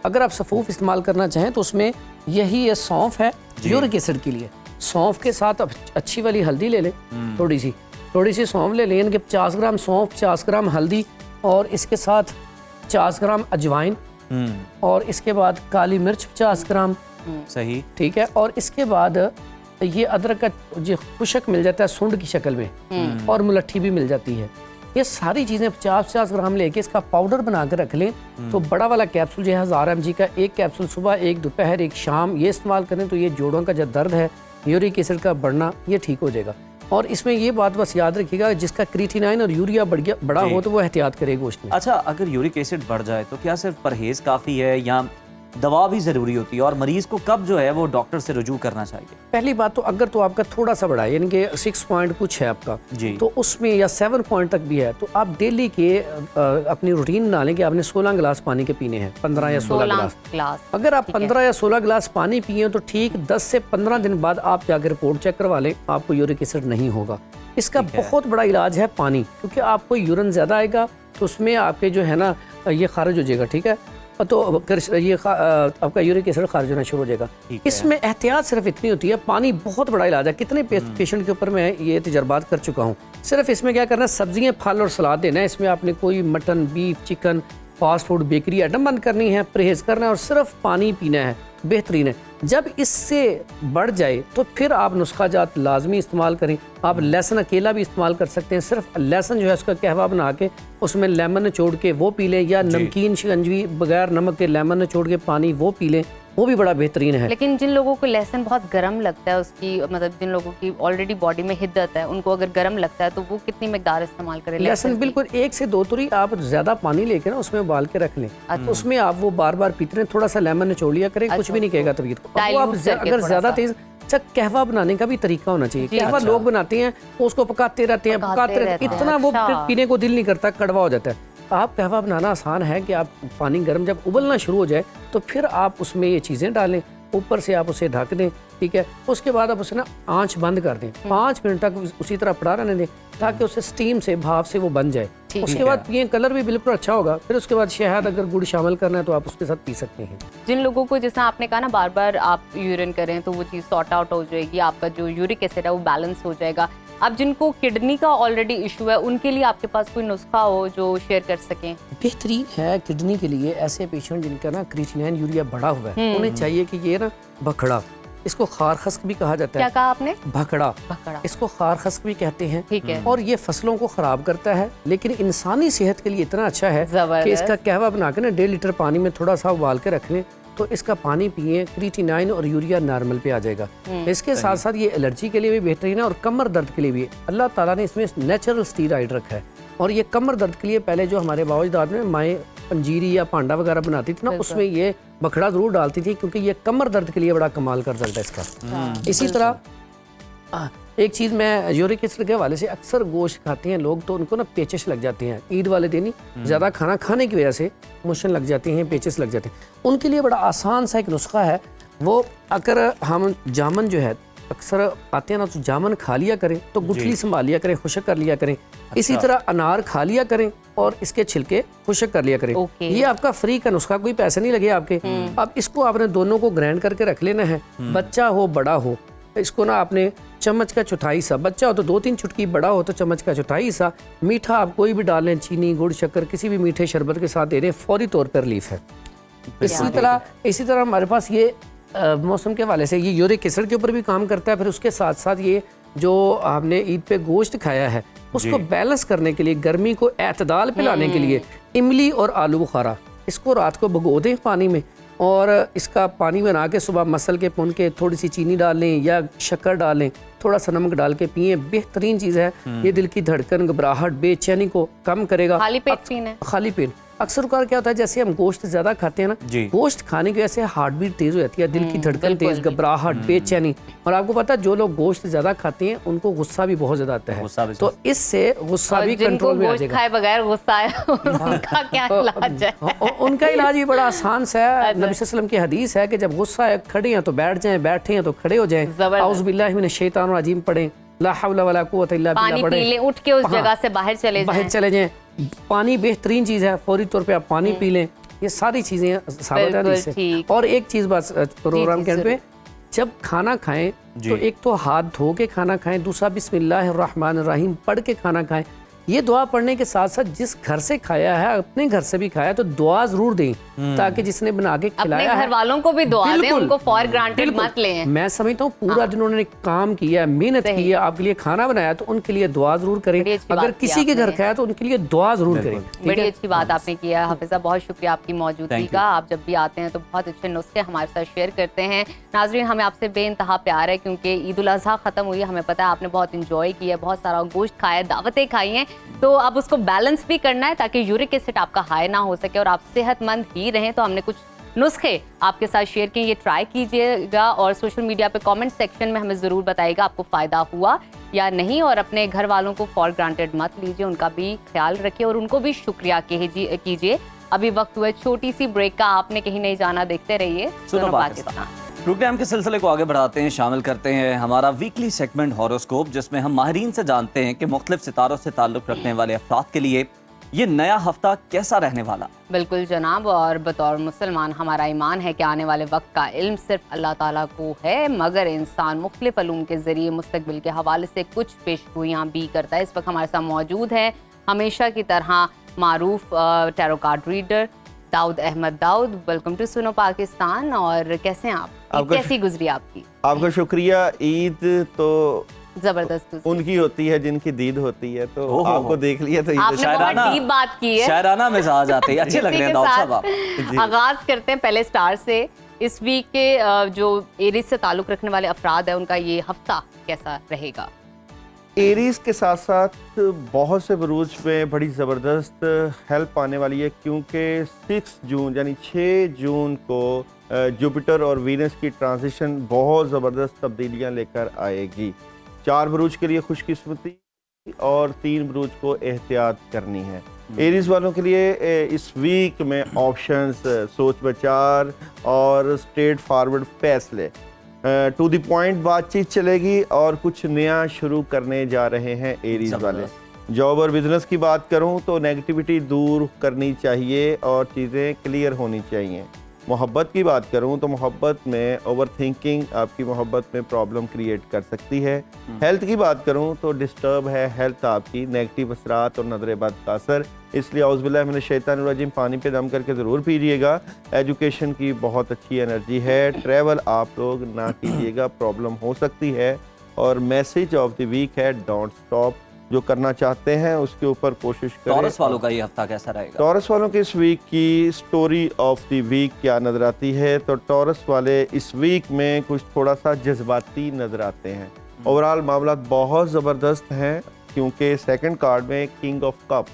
अगर आप सफ़ूफ इस्तेमाल करना चाहें तो उसमें यही ये सौंफ है यूरिक एसिड के लिए। सौंफ के साथ अच्छी वाली हल्दी ले लें, थोड़ी सी सौंफ ले लें, 50 ग्राम सौंफ, 50 ग्राम हल्दी और इसके साथ 50 ग्राम अजवाइन, और इसके बाद काली मिर्च 50 ग्राम। सही, ठीक है। और इसके बाद ये अदरक का जो खुशक मिल जाता है सूंड की शक्ल में, और मुलट्ठी भी मिल जाती है। ये सारी चीज़ें 50-50 ग्राम लेके इसका पाउडर बना कर रख लें। तो बड़ा वाला कैप्सूल जो है 1000 mg का, एक कैप्सूल सुबह, एक दोपहर, एक शाम, ये इस्तेमाल करें तो ये जोड़ों का जो दर्द है, यूरिक एसिड का बढ़ना, ये ठीक हो जाएगा। और इसमें ये बात बस याद रखिएगा, जिसका क्रीटिनाइन और यूरिया बड़ा हो तो वो एहतियात करे गोश्त में। अच्छा, अगर यूरिक एसिड बढ़ जाए तो क्या सिर्फ परहेज काफ़ी है या दवा भी ज़रूरी होती है, और मरीज़ को कब जो है वो डॉक्टर से रुजू करना चाहिए? पहली बात तो अगर तो आपका थोड़ा सा बड़ा है, यानी कि 6 पॉइंट कुछ है आपका जी, तो उसमें, या 7 पॉइंट तक भी है, तो आप डेली के अपनी रूटीन बना लें कि आपने 16 गिलास पानी के पीने हैं, 15 या 16 गिलास। अगर आप 15 या 16 गिलास पानी पिए तो ठीक 10 से 15 दिन बाद आप जाकर रिपोर्ट चेक करवा लें, आपको यूरिक एसिड नहीं होगा। इसका बहुत बड़ा इलाज है पानी, क्योंकि आपको यूरिन ज़्यादा आएगा तो उसमें आपके जो है ना ये खारिज हो जाएगा। ठीक है, तो ये आपका यूरिक एसिड खारिज होना शुरू हो जाएगा। इसमें एहतियात सिर्फ इतनी होती है, पानी बहुत बड़ा इलाज है। कितने पेशेंट के ऊपर मैं ये तजर्बात कर चुका हूँ। सिर्फ इसमें क्या करना है, सब्जियां, फल और सलाद देना है। इसमें आपने कोई mutton, beef, chicken, fast food, bakery item बंद करनी है, परहेज करना है और सिर्फ पानी पीना है, बेहतरीन है। जब इससे बढ़ जाए तो फिर आप नुस्खा जात लाजमी इस्तेमाल करें। आप लहसुन अकेला भी इस्तेमाल कर सकते हैं, सिर्फ लहसुन जो है उसका कहवा बना के उसमें लेमन निचोड़ के वो पी लें, या नमकीन शिकंजवी बगैर नमक के लेमन निचोड़ के पानी वो पी लें, वो भी बड़ा बेहतरीन है। लेकिन जिन लोगों को लहसुन बहुत गर्म लगता है, उसकी मतलब जिन लोगों की ऑलरेडी बॉडी में हिद्दत है, उनको अगर गर्म लगता है तो वो कितनी मिकदार इस्तेमाल करें? लहसुन बिल्कुल 1 से 2 तुरी आप ज्यादा पानी लेके ना उसमें उबाल के रख लें। तो उसमें आप वो बार बार पीते रहें, थोड़ा सा लेमन निचोड़ लिया करें, कुछ भी नहीं कहेगा तबीयत को। आप अगर ज्यादा तेज, अच्छा, कहवा बनाने का भी तरीका होना चाहिए। कहवा लोग बनाते हैं, उसको पकाते रहते हैं, इतना वो पीने को दिल नहीं करता, कड़वा हो जाता है। आप कहवा बनाना आसान है कि आप पानी गर्म जब उबलना शुरू हो जाए तो फिर आप उसमें ये चीज़ें डालें, ऊपर से आप उसे ढक दें। ठीक है, उसके बाद आप उसे ना आंच बंद कर दें, 5 मिनट तक उसी तरह पड़ा रहने दें, ताकि उसे स्टीम से, भाप से वो बन जाए। उसके बाद पिए, कलर भी बिल्कुल अच्छा होगा। फिर उसके बाद शहद अगर गुड़ शामिल करना है तो आप उसके साथ पी सकते हैं। जिन लोगों को, जैसा आपने कहा ना, बार बार आप यूरिन करें तो वो चीज़ सॉर्ट आउट हो जाएगी, आपका जो यूरिक एसिड है वो बैलेंस हो जाएगा। अब जिनको किडनी का ऑलरेडी इशू है, उनके लिए आपके पास कोई नुस्खा हो जो शेयर कर सकें? बेहतरीन है किडनी के लिए ऐसे पेशेंट जिनका ना क्रिएटिनिन यूरिया बढ़ा हुआ है, उन्हें चाहिए कि ये ना भखड़ा, इसको खार खस्क भी कहा जाता है। क्या कहा आपने? भखड़ा, इसको खार खस्क भी कहते हैं। ठीक है। और ये फसलों को खराब करता है, लेकिन इंसानी सेहत के लिए इतना अच्छा है कि इसका कहवा बना के ना 1.5 लीटर पानी में थोड़ा सा उबाल के रख लें, तो इसका पानी पिए, क्रिएटिनिन और यूरिया नॉर्मल पे आ जाएगा। इसके साथ साथ ये एलर्जी के लिए भी बेहतरीन है और कमर दर्द के लिए भी। अल्लाह ताला ने इसमें नेचुरल स्टीरॉइड रखा है, और ये कमर दर्द के लिए पहले जो हमारे बावजदाद में माएँ पंजीरी या पांडा वगैरह बनाती थी ना, उसमें ये बखड़ा जरूर डालती थी, क्योंकि ये कमर दर्द के लिए बड़ा कमाल का रिजल्ट है इसका। इसी तरह एक चीज़ मैं यूरिक एसिड के हवाले से, अक्सर गोश्त खाते हैं लोग तो उनको ना पेचिश लग जाते हैं, ईद वाले दिन ही ज़्यादा खाना खाने की वजह से मोशन लग जाते हैं, पेचिश लग जाते हैं। उनके लिए बड़ा आसान सा एक नुस्खा है, वो अगर हम जामन जो है अक्सर आते हैं ना, तो जामन खा लिया करें, तो गुठली संभाल लिया करें, खुशक कर लिया करें। इसी तरह अनार खा लिया करें और इसके छिलके खुशक कर लिया करें। ये आपका फ्री का नुस्खा, कोई पैसे नहीं लगे आपके। अब इसको आपने दोनों को ग्राइंड करके रख लेना है, बच्चा हो बड़ा हो, इसको ना आपने चम्मच का चौथाई सा, बच्चा हो तो 2-3 चुटकी, बड़ा हो तो चम्मच का चौथाई सा। मीठा आप कोई भी डाल लें, चीनी, गुड़, शक्कर, किसी भी मीठे शरबत के साथ दे दें, फौरी तौर पर रिलीफ है। इसी तरह हमारे पास ये मौसम के हवाले से ये यूरिक एसिड के ऊपर भी काम करता है। फिर उसके साथ साथ ये जो आपने ईद पे गोश्त खाया है उसको बैलेंस करने के लिए, गर्मी को एतदाल पिलाने के लिए इमली और आलू बुखारा, इसको रात को भिगो दें पानी में, और इसका पानी बना के सुबह मसल के पुन के थोड़ी सी चीनी डाल लें या शक्कर डाल लें, थोड़ा सा नमक डाल के पिए। बेहतरीन चीज़ है ये, दिल की धड़कन, घबराहट, बेचैनी को कम करेगा। खाली पेट पीना है? खाली पेट। अक्सर क्या होता है, जैसे हम गोश्त ज्यादा खाते हैं ना, गोश्त खाने की वजह से हार्ट बीट तेज हो जाती है, दिल की धड़कन तेज, घबराहट, बेचैनी। और आपको पता है जो लोग गोश्त ज्यादा खाते हैं उनको गुस्सा भी बहुत ज्यादा आता है, तो इससे गुस्सा भी कंट्रोल में आ जाएगा। खाए बगैर गुस्सा है, उनका क्या इलाज है? उनका इलाज भी बड़ा आसान सा है। नबी सल्लल्लाहु अलैहि वसल्लम की हदीस है कि जब गुस्सा है, खड़े हैं तो बैठ जाएं, बैठे हैं तो खड़े हो जाएं, औज़ु बिल्लाहि मिनश शैतानिर रजीम पढ़ें, ला हौला वला कुव्वता इल्ला बिल्लाह पढ़ें, पानी पी लें, उठ के उस जगह से बाहर चले जाएं। पानी बेहतरीन चीज़ है, फौरी तौर पे आप पानी पी लें। ये सारी चीज़ें साबित है इससे। और एक चीज़ बस प्रोग्राम के अंत में, जब खाना खाएं तो एक तो हाथ धो के खाना खाएं, दूसरा बिस्मिल्लाहिर्रहमानिर्रहीम पढ़ के खाना खाएं। ये दुआ पढ़ने के साथ साथ जिस घर से खाया है अपने घर से भी खाया तो दुआ जरूर दें, ताकि जिसने बना के खिलाया अपने घर वालों को भी दुआ दें, उनको फॉर ग्रांटेड मत लें। मैं समझता हूँ पूरा जिन्होंने काम किया, मेहनत की है, आपके लिए खाना बनाया, तो उनके लिए दुआ जरूर करें। अगर किसी के घर खाया तो उनके लिए दुआ जरूर करें। बड़ी अच्छी बात आपने किया हाफिजा, बहुत शुक्रिया आपकी मौजूदगी का। आप जब भी आते हैं तो बहुत अच्छे नुस्खे हमारे साथ शेयर करते हैं। नाजरीन, हमें आपसे बेइंतहा प्यार है क्योंकि ईद उल अज़हा खत्म हुई, हमें पता है आपने बहुत इंजॉय किया, बहुत सारा गोश्त खाया, दावतें खाई हैं, तो अब उसको बैलेंस भी करना है ताकि यूरिक एसिड आपका हाई ना हो सके और आप सेहतमंद ही रहें। तो हमने कुछ नुस्खे आपके साथ शेयर किए, ये ट्राई कीजिएगा और सोशल मीडिया पे कमेंट सेक्शन में हमें ज़रूर बताइएगा आपको फ़ायदा हुआ या नहीं। और अपने घर वालों को फॉर ग्रांटेड मत लीजिए, उनका भी ख्याल रखिए और उनको भी शुक्रिया कीजिए। अभी वक्त हुआ छोटी सी ब्रेक का, आपने कहीं नहीं जाना, देखते रहिए सुनो पाकिस्तान। प्रोग्राम के सिलसिले को आगे बढ़ाते हैं, शामिल करते हैं हमारा वीकली सेगमेंट हॉरोस्कोप, जिसमें हम माहिरीन से जानते हैं कि मुख्तलिफ सितारों से ताल्लुक़ रखने वाले अफराद के लिए ये नया हफ्ता कैसा रहने वाला। बिल्कुल जनाब, और बतौर मुसलमान हमारा ईमान है कि आने वाले वक्त का इल्म सिर्फ अल्लाह ताला को है, मगर इंसान मुख्तलिफ अलूम के ज़रिए मुस्तकबिल के हवाले से कुछ पेशगोइयाँ भी करता है। इस वक्त हमारे साथ मौजूद है हमेशा की तरह मारूफ tarot card reader Daud Ahmed. Daud, welcome to Suno Pakistan. और कैसे हैं आप? ईद कैसी गुजरी आपकी? आपका शुक्रिया। ईद तो जबरदस्त उनकी होती है जिनकी दीद होती है, तो आपको देख लिया तो शायराना डीप बात की है, शायराना मिजाज आते हैं, अच्छे लग रहे हैं दाऊद साहब आप। आगाज करते हैं पहले स्टार से। इस वीक के जो एरीज से ताल्लुक रखने वाले अफराद है उनका ये हफ्ता कैसा रहेगा? एरीज के साथ साथ बहुत से बरूज में बड़ी ज़बरदस्त हेल्प आने वाली है, क्योंकि 6 जून यानी 6 जून को जुपिटर और वीनस की ट्रांजिशन बहुत ज़बरदस्त तब्दीलियां लेकर आएगी। 4 बरूज के लिए खुशकिस्मती और 3 बरूज को एहतियात करनी है। एरीज वालों के लिए इस वीक में ऑप्शंस, सोच विचार और स्ट्रेट फॉरवर्ड फैसले, टू द पॉइंट बातचीत चलेगी और कुछ नया शुरू करने जा रहे हैं एरीज वाले। जॉब और बिजनेस की बात करूं तो नेगेटिविटी दूर करनी चाहिए और चीज़ें क्लियर होनी चाहिए। मोहब्बत की बात करूं तो मोहब्बत में ओवर थिंकिंग आपकी मोहब्बत में प्रॉब्लम क्रिएट कर सकती है। हेल्थ की बात करूं तो डिस्टर्ब है हेल्थ आपकी, नेगेटिव असरात और नजर बद का असर, इसलिए औज़ुबिल्लाहि मिनश शैतानिर रजीम पानी पे दम करके ज़रूर पीजिएगा। एजुकेशन की बहुत अच्छी एनर्जी है। ट्रैवल आप लोग ना कीजिएगा, प्रॉब्लम हो सकती है। और मैसेज ऑफ द वीक है डोंट स्टॉप, जो करना चाहते हैं उसके ऊपर कोशिश करें। टॉरस वालों का ये हफ्ता कैसा रहेगा? टॉरस वालों की इस वीक की स्टोरी ऑफ द वीक क्या नजर आती है? तो टॉरस वाले इस वीक में कुछ थोड़ा सा जज्बाती नजर आते हैं। ओवरऑल मामला बहुत ज़बरदस्त हैं, क्योंकि सेकंड कार्ड में किंग ऑफ कप।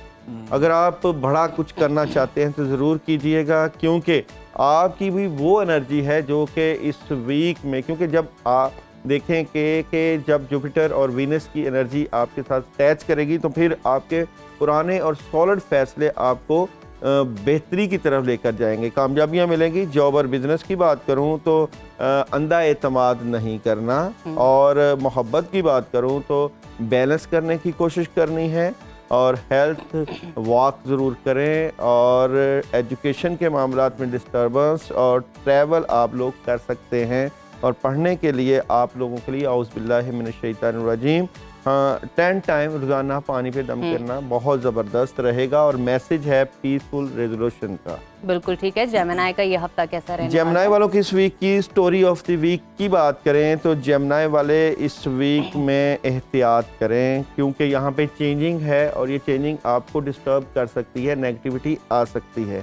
अगर आप बड़ा कुछ करना चाहते हैं तो ज़रूर कीजिएगा, क्योंकि आपकी भी वो एनर्जी है जो कि इस वीक में, क्योंकि जब आप देखें कि जब जुपिटर और वीनस की एनर्जी आपके साथ अटैच करेगी तो फिर आपके पुराने और सॉलिड फैसले आपको बेहतरी की तरफ लेकर जाएंगे, कामयाबियां मिलेंगी। जॉब और बिजनेस की बात करूं तो अंधा एतमाद नहीं करना, और मोहब्बत की बात करूं तो बैलेंस करने की कोशिश करनी है, और हेल्थ वॉक ज़रूर करें, और एजुकेशन के मामलात में डिस्टर्बेंस और ट्रैवल आप लोग कर सकते हैं। और पढ़ने के लिए आप लोगों के लिए औज़ुबिल्लाहि मिनश शैतानिर रजीम 10 टाइम रोज़ाना पानी पे दम करना बहुत ज़बरदस्त रहेगा। और मैसेज है पीसफुल रेजोल्यूशन का। बिल्कुल ठीक है। जेमिनाई का ये हफ्ता कैसा रहेगा? जेमिनाई वालों की इस वीक की स्टोरी ऑफ द वीक की बात करें तो जेमिनाई वाले इस वीक में एहतियात करें, क्योंकि यहाँ पे चेंजिंग है और ये चेंजिंग आपको डिस्टर्ब कर सकती है, नेगेटिविटी आ सकती है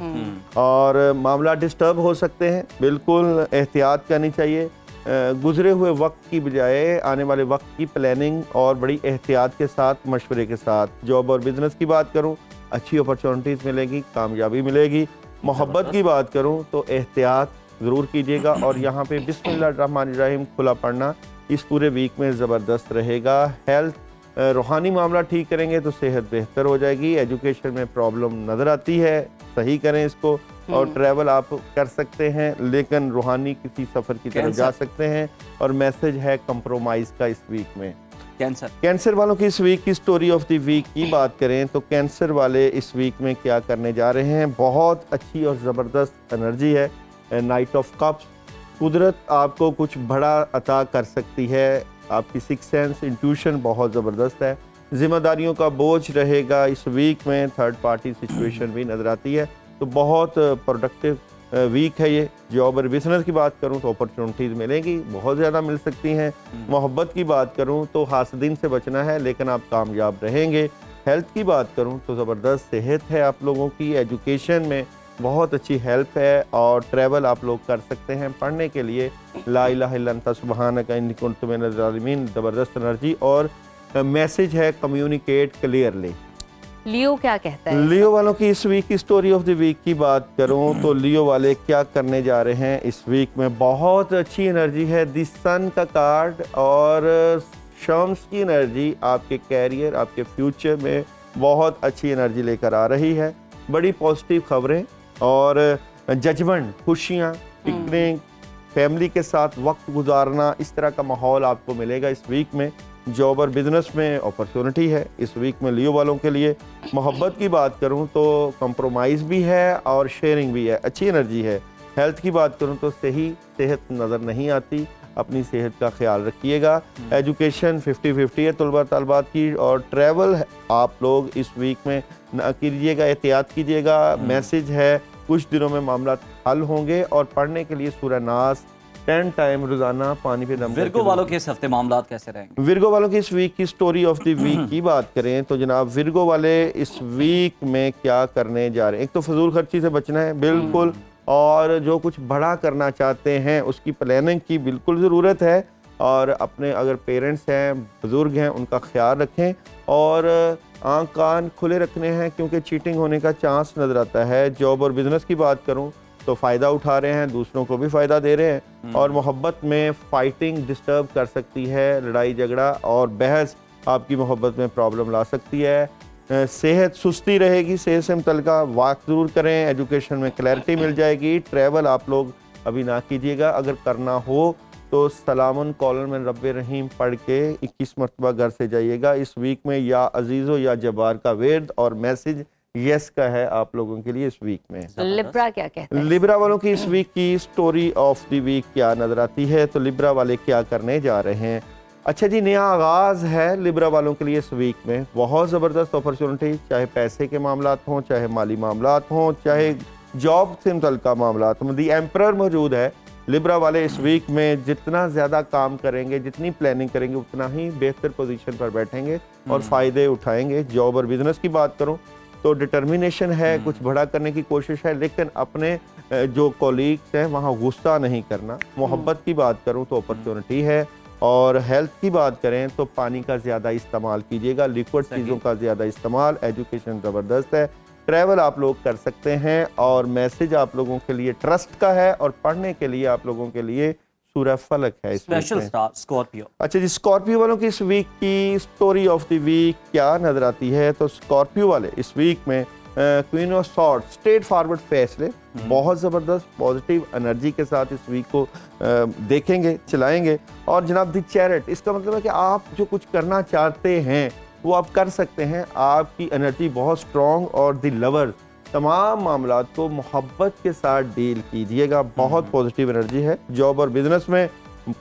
और मामला डिस्टर्ब हो सकते हैं। बिल्कुल एहतियात करनी चाहिए। गुजरे हुए वक्त की बजाय आने वाले वक्त की प्लानिंग और बड़ी एहतियात के साथ, मशवरे के साथ। जॉब और बिजनेस की बात करूं, अच्छी अपॉर्चुनिटीज़ मिलेगी, कामयाबी मिलेगी। मोहब्बत की बात करूं तो एहतियात ज़रूर कीजिएगा, और यहाँ पे बिस्मिल्लाहिर्रहमानिर्रहीम खुला पढ़ना इस पूरे वीक में ज़बरदस्त रहेगा। हेल्थ, रूहानी मामला ठीक करेंगे तो सेहत बेहतर हो जाएगी। एजुकेशन में प्रॉब्लम नज़र आती है, सही करें इसको। और ट्रैवल आप कर सकते हैं, लेकिन रूहानी किसी सफ़र की तरफ जा सकते हैं। और मैसेज है कंप्रोमाइज़ का इस वीक में। कैंसर वालों की इस वीक की स्टोरी ऑफ द वीक की बात करें तो कैंसर वाले इस वीक में क्या करने जा रहे हैं? बहुत अच्छी और ज़बरदस्त एनर्जी है। नाइट ऑफ कप्स, कुदरत आपको कुछ बड़ा अता कर सकती है। आपकी सिक्स सेंस, इंट्यूशन बहुत ज़बरदस्त है। जिम्मेदारियों का बोझ रहेगा। इस वीक में थर्ड पार्टी सिचुएशन भी नज़र आती है, तो बहुत प्रोडक्टिव वीक है ये। जॉब और बिजनेस की बात करूं तो अपॉर्चुनिटीज़ मिलेंगी, बहुत ज़्यादा मिल सकती हैं। मोहब्बत की बात करूं तो हासदीन से बचना है, लेकिन आप कामयाब रहेंगे। हेल्थ की बात करूं तो ज़बरदस्त सेहत है आप लोगों की। एजुकेशन में बहुत अच्छी हेल्प है और ट्रैवल आप लोग कर सकते हैं पढ़ने के लिए। ला इलाहा इल्ला अंता सुब्हानका इन्नी कुन्तु मिनज़ ज़ालिमीन, ज़बरदस्त एनर्जी और मैसेज है कम्युनिकेट क्लियरली। लियो क्या कहता है? लियो वालों की इस वीक की स्टोरी ऑफ द वीक की बात करूं तो लियो वाले क्या करने जा रहे हैं इस वीक में? बहुत अच्छी एनर्जी है, द सन का कार्ड और शम्स की एनर्जी आपके कैरियर, आपके फ्यूचर में बहुत अच्छी एनर्जी लेकर आ रही है। बड़ी पॉजिटिव खबरें और जजमेंट, खुशियाँ, पिकनिक, फैमिली के साथ वक्त गुजारना, इस तरह का माहौल आपको मिलेगा इस वीक में। जॉब और बिजनेस में अपॉर्चुनिटी है इस वीक में लियो वालों के लिए। मोहब्बत की बात करूं तो कंप्रोमाइज़ भी है और शेयरिंग भी है, अच्छी एनर्जी है। हेल्थ की बात करूं तो सही सेहत नज़र नहीं आती, अपनी सेहत का ख्याल रखिएगा। एजुकेशन 50-50 है तलबा तलबात की, और ट्रैवल आप लोग इस वीक में न कीजिएगा, एहतियात कीजिएगा। मैसेज है कुछ दिनों में मामला हल होंगे। और पढ़ने के लिए सूरह नास 10 टाइम रोजाना पानी पे दम। विर्गो वालों के इस हफ्ते मामला कैसे रहेंगे? विर्गो वालों की इस वीक की स्टोरी ऑफ द वीक की बात करें तो जनाब विर्गो वाले इस वीक में क्या करने जा रहे हैं? एक तो फजूल खर्ची से बचना है बिल्कुल, और जो कुछ बड़ा करना चाहते हैं उसकी प्लानिंग की बिल्कुल ज़रूरत है। और अपने अगर पेरेंट्स हैं, बुजुर्ग हैं, उनका ख्याल रखें और आँख कान खुले रखने हैं, क्योंकि चीटिंग होने का चांस नज़र आता है। जॉब और बिजनेस की बात करूँ तो फ़ायदा उठा रहे हैं, दूसरों को भी फ़ायदा दे रहे हैं। और मोहब्बत में फ़ाइटिंग डिस्टर्ब कर सकती है, लड़ाई झगड़ा और बहस आपकी मोहब्बत में प्रॉब्लम ला सकती है। सेहत सुस्ती रहेगी, सेहत से मुतल्लिका वॉक ज़रूर करें। एजुकेशन में क्लैरिटी मिल जाएगी। ट्रैवल आप लोग अभी ना कीजिएगा, अगर करना हो तो सलामुन कौलन में रब्बे रहीम पढ़ के 21 मरतबा घर से जाइएगा इस वीक में। या अजीज़ो या जबार का विर्द और मैसेज यस का है आप लोगों के लिए इस वीक में। लिब्रा क्या कहते हैं? लिब्रा वालों की इस वीक की स्टोरी ऑफ द वीक क्या नजर आती है? तो लिब्रा वाले क्या करने जा रहे हैं? अच्छा जी, नया आगाज़ है लिब्रा वालों के लिए इस वीक में। बहुत ज़बरदस्त अपॉर्चुनिटी, चाहे पैसे के मामलात हों, चाहे माली मामलात हों, चाहे जॉब से मुतल्लिका मामलात हों। दी एम्परर मौजूद है। लिब्रा वाले इस वीक में जितना ज़्यादा काम करेंगे, जितनी प्लानिंग करेंगे, उतना ही बेहतर पोजीशन पर बैठेंगे और फ़ायदे उठाएंगे। जॉब और बिजनेस की बात करूँ तो डिटर्मिनेशन है, कुछ बड़ा करने की कोशिश है, लेकिन अपने जो कॉलीग्स हैं वहाँ गुस्सा नहीं करना। मोहब्बत की बात करूँ तो अपॉर्चुनिटी है। और हेल्थ की बात करें तो पानी का ज़्यादा इस्तेमाल कीजिएगा, लिक्विड चीज़ों का ज़्यादा इस्तेमाल। एजुकेशन ज़बरदस्त है, ट्रैवल आप लोग कर सकते हैं। और मैसेज आप लोगों के लिए ट्रस्ट का है, और पढ़ने के लिए आप लोगों के लिए सूरह फलक है इस स्पेशल स्टार स्कॉर्पियो। अच्छा जी, स्कॉर्पियो वालों की इस वीक की स्टोरी ऑफ द वीक क्या नजर आती है? तो स्कॉर्पियो वाले इस वीक में queen of sword, straight forward फैसले, बहुत ज़बरदस्त पॉजिटिव एनर्जी के साथ इस वीक को देखेंगे, चलाएंगे। और जनाब द चैरिट, इसका मतलब है कि आप जो कुछ करना चाहते हैं वो आप कर सकते हैं। आपकी एनर्जी बहुत स्ट्रॉन्ग। और द लवर, तमाम मामलात को मोहब्बत के साथ डील कीजिएगा, बहुत पॉजिटिव एनर्जी है। जॉब और बिजनेस में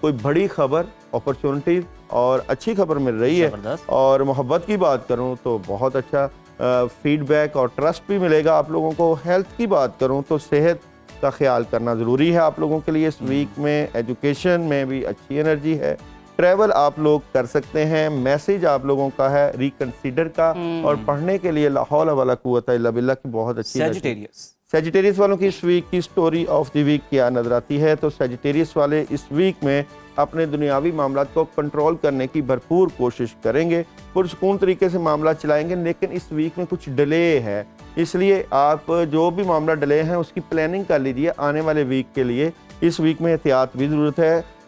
कोई बड़ी खबर, अपॉर्चुनिटी और अच्छी खबर मिल रही है। और मोहब्बत की बात करूं तो बहुत अच्छा फीडबैक और ट्रस्ट भी मिलेगा आप लोगों को। हेल्थ की बात करूं तो सेहत का ख्याल करना ज़रूरी है आप लोगों के लिए इस वीक में। एजुकेशन में भी अच्छी एनर्जी है। ट्रैवल आप लोग कर सकते हैं। मैसेज आप लोगों का है रिकंसीडर का। और पढ़ने के लिए ला हौला वला कुव्वता इल्ला बिल्लाह की बहुत अच्छी। सजिटेरियस वालों की इस वीक की स्टोरी ऑफ द वीक क्या नजर आती है? तो सजिटेरियस वाले इस वीक में अपने दुनियावी मामलात को कंट्रोल करने की भरपूर कोशिश करेंगे, पुरसुकून तरीके से मामला चलाएंगे। लेकिन इस वीक में कुछ डिले है, इसलिए आप जो भी मामला डिले हैं उसकी प्लानिंग कर लीजिए आने वाले वीक के लिए। इस वीक में एहतियात भी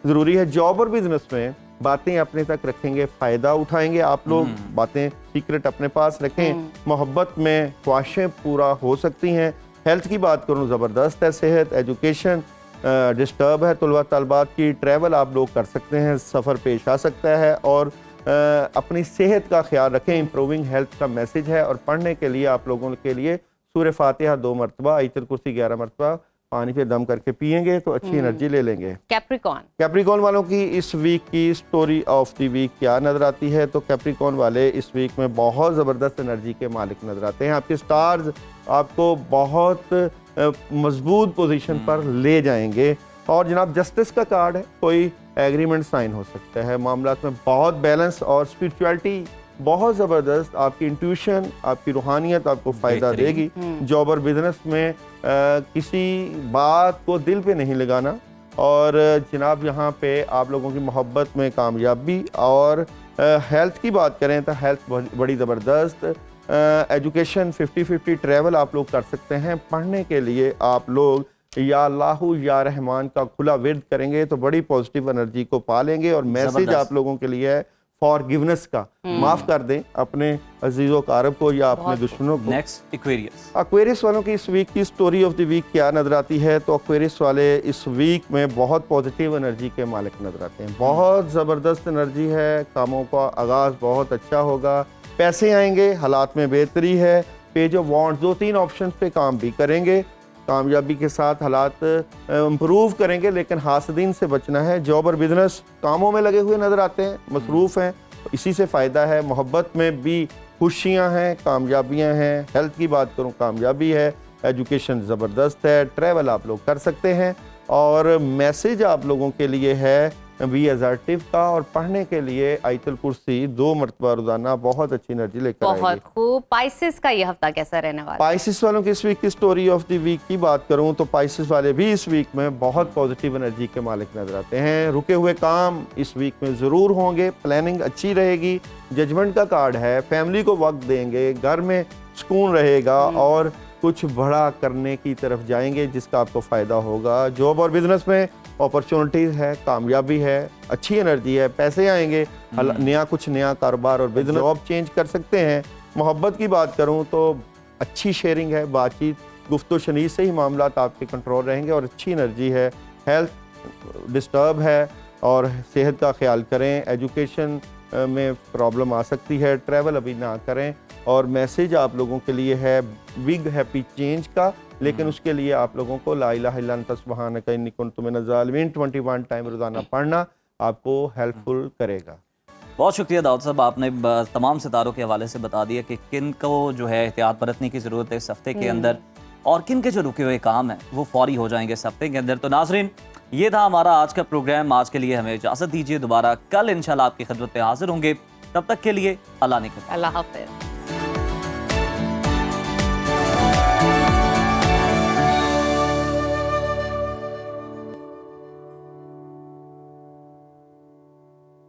ज़रूरी है। जॉब और बिजनेस में बातें अपने तक रखेंगे, फ़ायदा उठाएंगे आप लोग। बातें सीक्रेट अपने पास रखें। मोहब्बत में ख्वाहिशें पूरा हो सकती हैं। हेल्थ की बात करूँ ज़बरदस्त है सेहत। एजुकेशन डिस्टर्ब है तलबा तलबात की। ट्रैवल आप लोग कर सकते हैं, सफ़र पेश आ सकता है। और अपनी सेहत का ख्याल रखें, इम्प्रूविंग हेल्थ का मैसेज है। और पढ़ने के लिए आप लोगों के लिए सूरह फातिहा 2 मरतबा, आयतुल कुर्सी 11 मरतबा, पानी पे दम करके पिएंगे तो अच्छी एनर्जी ले लेंगे। कैप्रिकॉन वालों की इस वीक की स्टोरी ऑफ द वीक क्या नज़र आती है? तो कैप्रिकॉन वाले इस वीक में बहुत ज़बरदस्त एनर्जी के मालिक नज़र आते हैं। आपके स्टार्स आपको बहुत मजबूत पोजीशन पर ले जाएंगे। और जनाब जस्टिस का कार्ड है, कोई एग्रीमेंट साइन हो सकता है। मामलात में बहुत बैलेंस और स्पिरिचुअलिटी बहुत ज़बरदस्त। आपकी इंट्यूशन, आपकी रूहानियत आपको फ़ायदा देगी। जॉब और बिजनेस में किसी बात को दिल पे नहीं लगाना। और जनाब यहाँ पे आप लोगों की मोहब्बत में कामयाबी। और हेल्थ की बात करें तो हेल्थ बड़ी ज़बरदस्त। एजुकेशन 50-50 ट्रैवल आप लोग कर सकते हैं। पढ़ने के लिए आप लोग या अल्लाहु या रहमान का खुला विर्द करेंगे तो बड़ी पॉजिटिव एनर्जी को पालेंगे। और मैसेज आप लोगों के लिए है फॉरगिवनेस का, माफ कर दें अपने अजीजों कारब को या अपने दुश्मनों को। नेक्स्ट एक्वेरियस वालों की इस वीक की स्टोरी ऑफ द वीक क्या नजर आती है? तो एक्वेरियस वाले इस वीक में बहुत पॉजिटिव एनर्जी के मालिक नजर आते हैं। बहुत ज़बरदस्त एनर्जी है, कामों का आगाज़ बहुत अच्छा होगा, पैसे आएंगे, हालात में बेहतरी है। पेज ऑफ वॉन्ड्स 2-3 ऑप्शन पे काम भी करेंगे, कामयाबी के साथ हालात इम्प्रूव करेंगे, लेकिन हासदीन से बचना है। जॉब और बिजनेस कामों में लगे हुए नज़र आते हैं, मसरूफ़ हैं, इसी से फ़ायदा है। मोहब्बत में भी खुशियां हैं, कामयाबियां हैं। हेल्थ की बात करूं, कामयाबी है। एजुकेशन ज़बरदस्त है। ट्रैवल आप लोग कर सकते हैं। और मैसेज आप लोगों के लिए है बी असर्टिव का। और पढ़ने के लिए आयतुल कुर्सी 2 मरतबा रोजाना बहुत अच्छी एनर्जी लेकर आएगी। बहुत खूब। पाइसेस का ये हफ्ता कैसा रहने वाला है? पाइसेस वालों की इस वीक की स्टोरी ऑफ द वीक की बात करूं तो पाइसेस वाले भी इस वीक में बहुत पॉजिटिव एनर्जी के मालिक नजर आते हैं। रुके हुए काम इस वीक में ज़रूर होंगे, प्लानिंग अच्छी रहेगी। जजमेंट का कार्ड है, फैमिली को वक्त देंगे, घर में सुकून रहेगा और कुछ बड़ा करने की तरफ जाएंगे जिसका आपको फ़ायदा होगा। जॉब और बिजनेस में अपॉर्चुनिटीज़ है, कामयाबी है, अच्छी एनर्जी है, पैसे आएंगे, कुछ नया कारोबार और बिजनेस जॉब चेंज कर सकते हैं। मोहब्बत की बात करूं तो अच्छी शेयरिंग है, बातचीत गुफ्तो शनीद से ही मामलात आपके कंट्रोल रहेंगे और अच्छी एनर्जी है। हेल्थ डिस्टर्ब है और सेहत का ख्याल करें। एजुकेशन में प्रॉब्लम आ सकती है, ट्रैवल अभी ना करें। और मैसेज आप लोगों के लिए है बिग हैप्पी चेंज का, लेकिन उसके लिए आप लोगों को ला इलाहा इल्ला अंता सुब्हानका इन्नी कुन्तु मिनज़ ज़ालिमीन 21 टाइम रोज़ाना पढ़ना आपको हेल्पफुल करेगा। बहुत शुक्रिया दाऊद साहब, आपने तमाम सितारों के हवाले से बता दिया कि किन को जो है एहतियात बरतने की ज़रूरत है इस हफ्ते के अंदर और किन के जो रुके हुए काम हैं वो फौरी हो जाएंगे इस हफ्ते के अंदर। तो नाज़रीन, ये था हमारा आज का प्रोग्राम। आज के लिए हमें इजाज़त दीजिए, दोबारा कल इंशाल्लाह आपकी खिदमत में हाजिर होंगे। तब तक के लिए अल्लाह ने अल्लाह हाफ़िज़।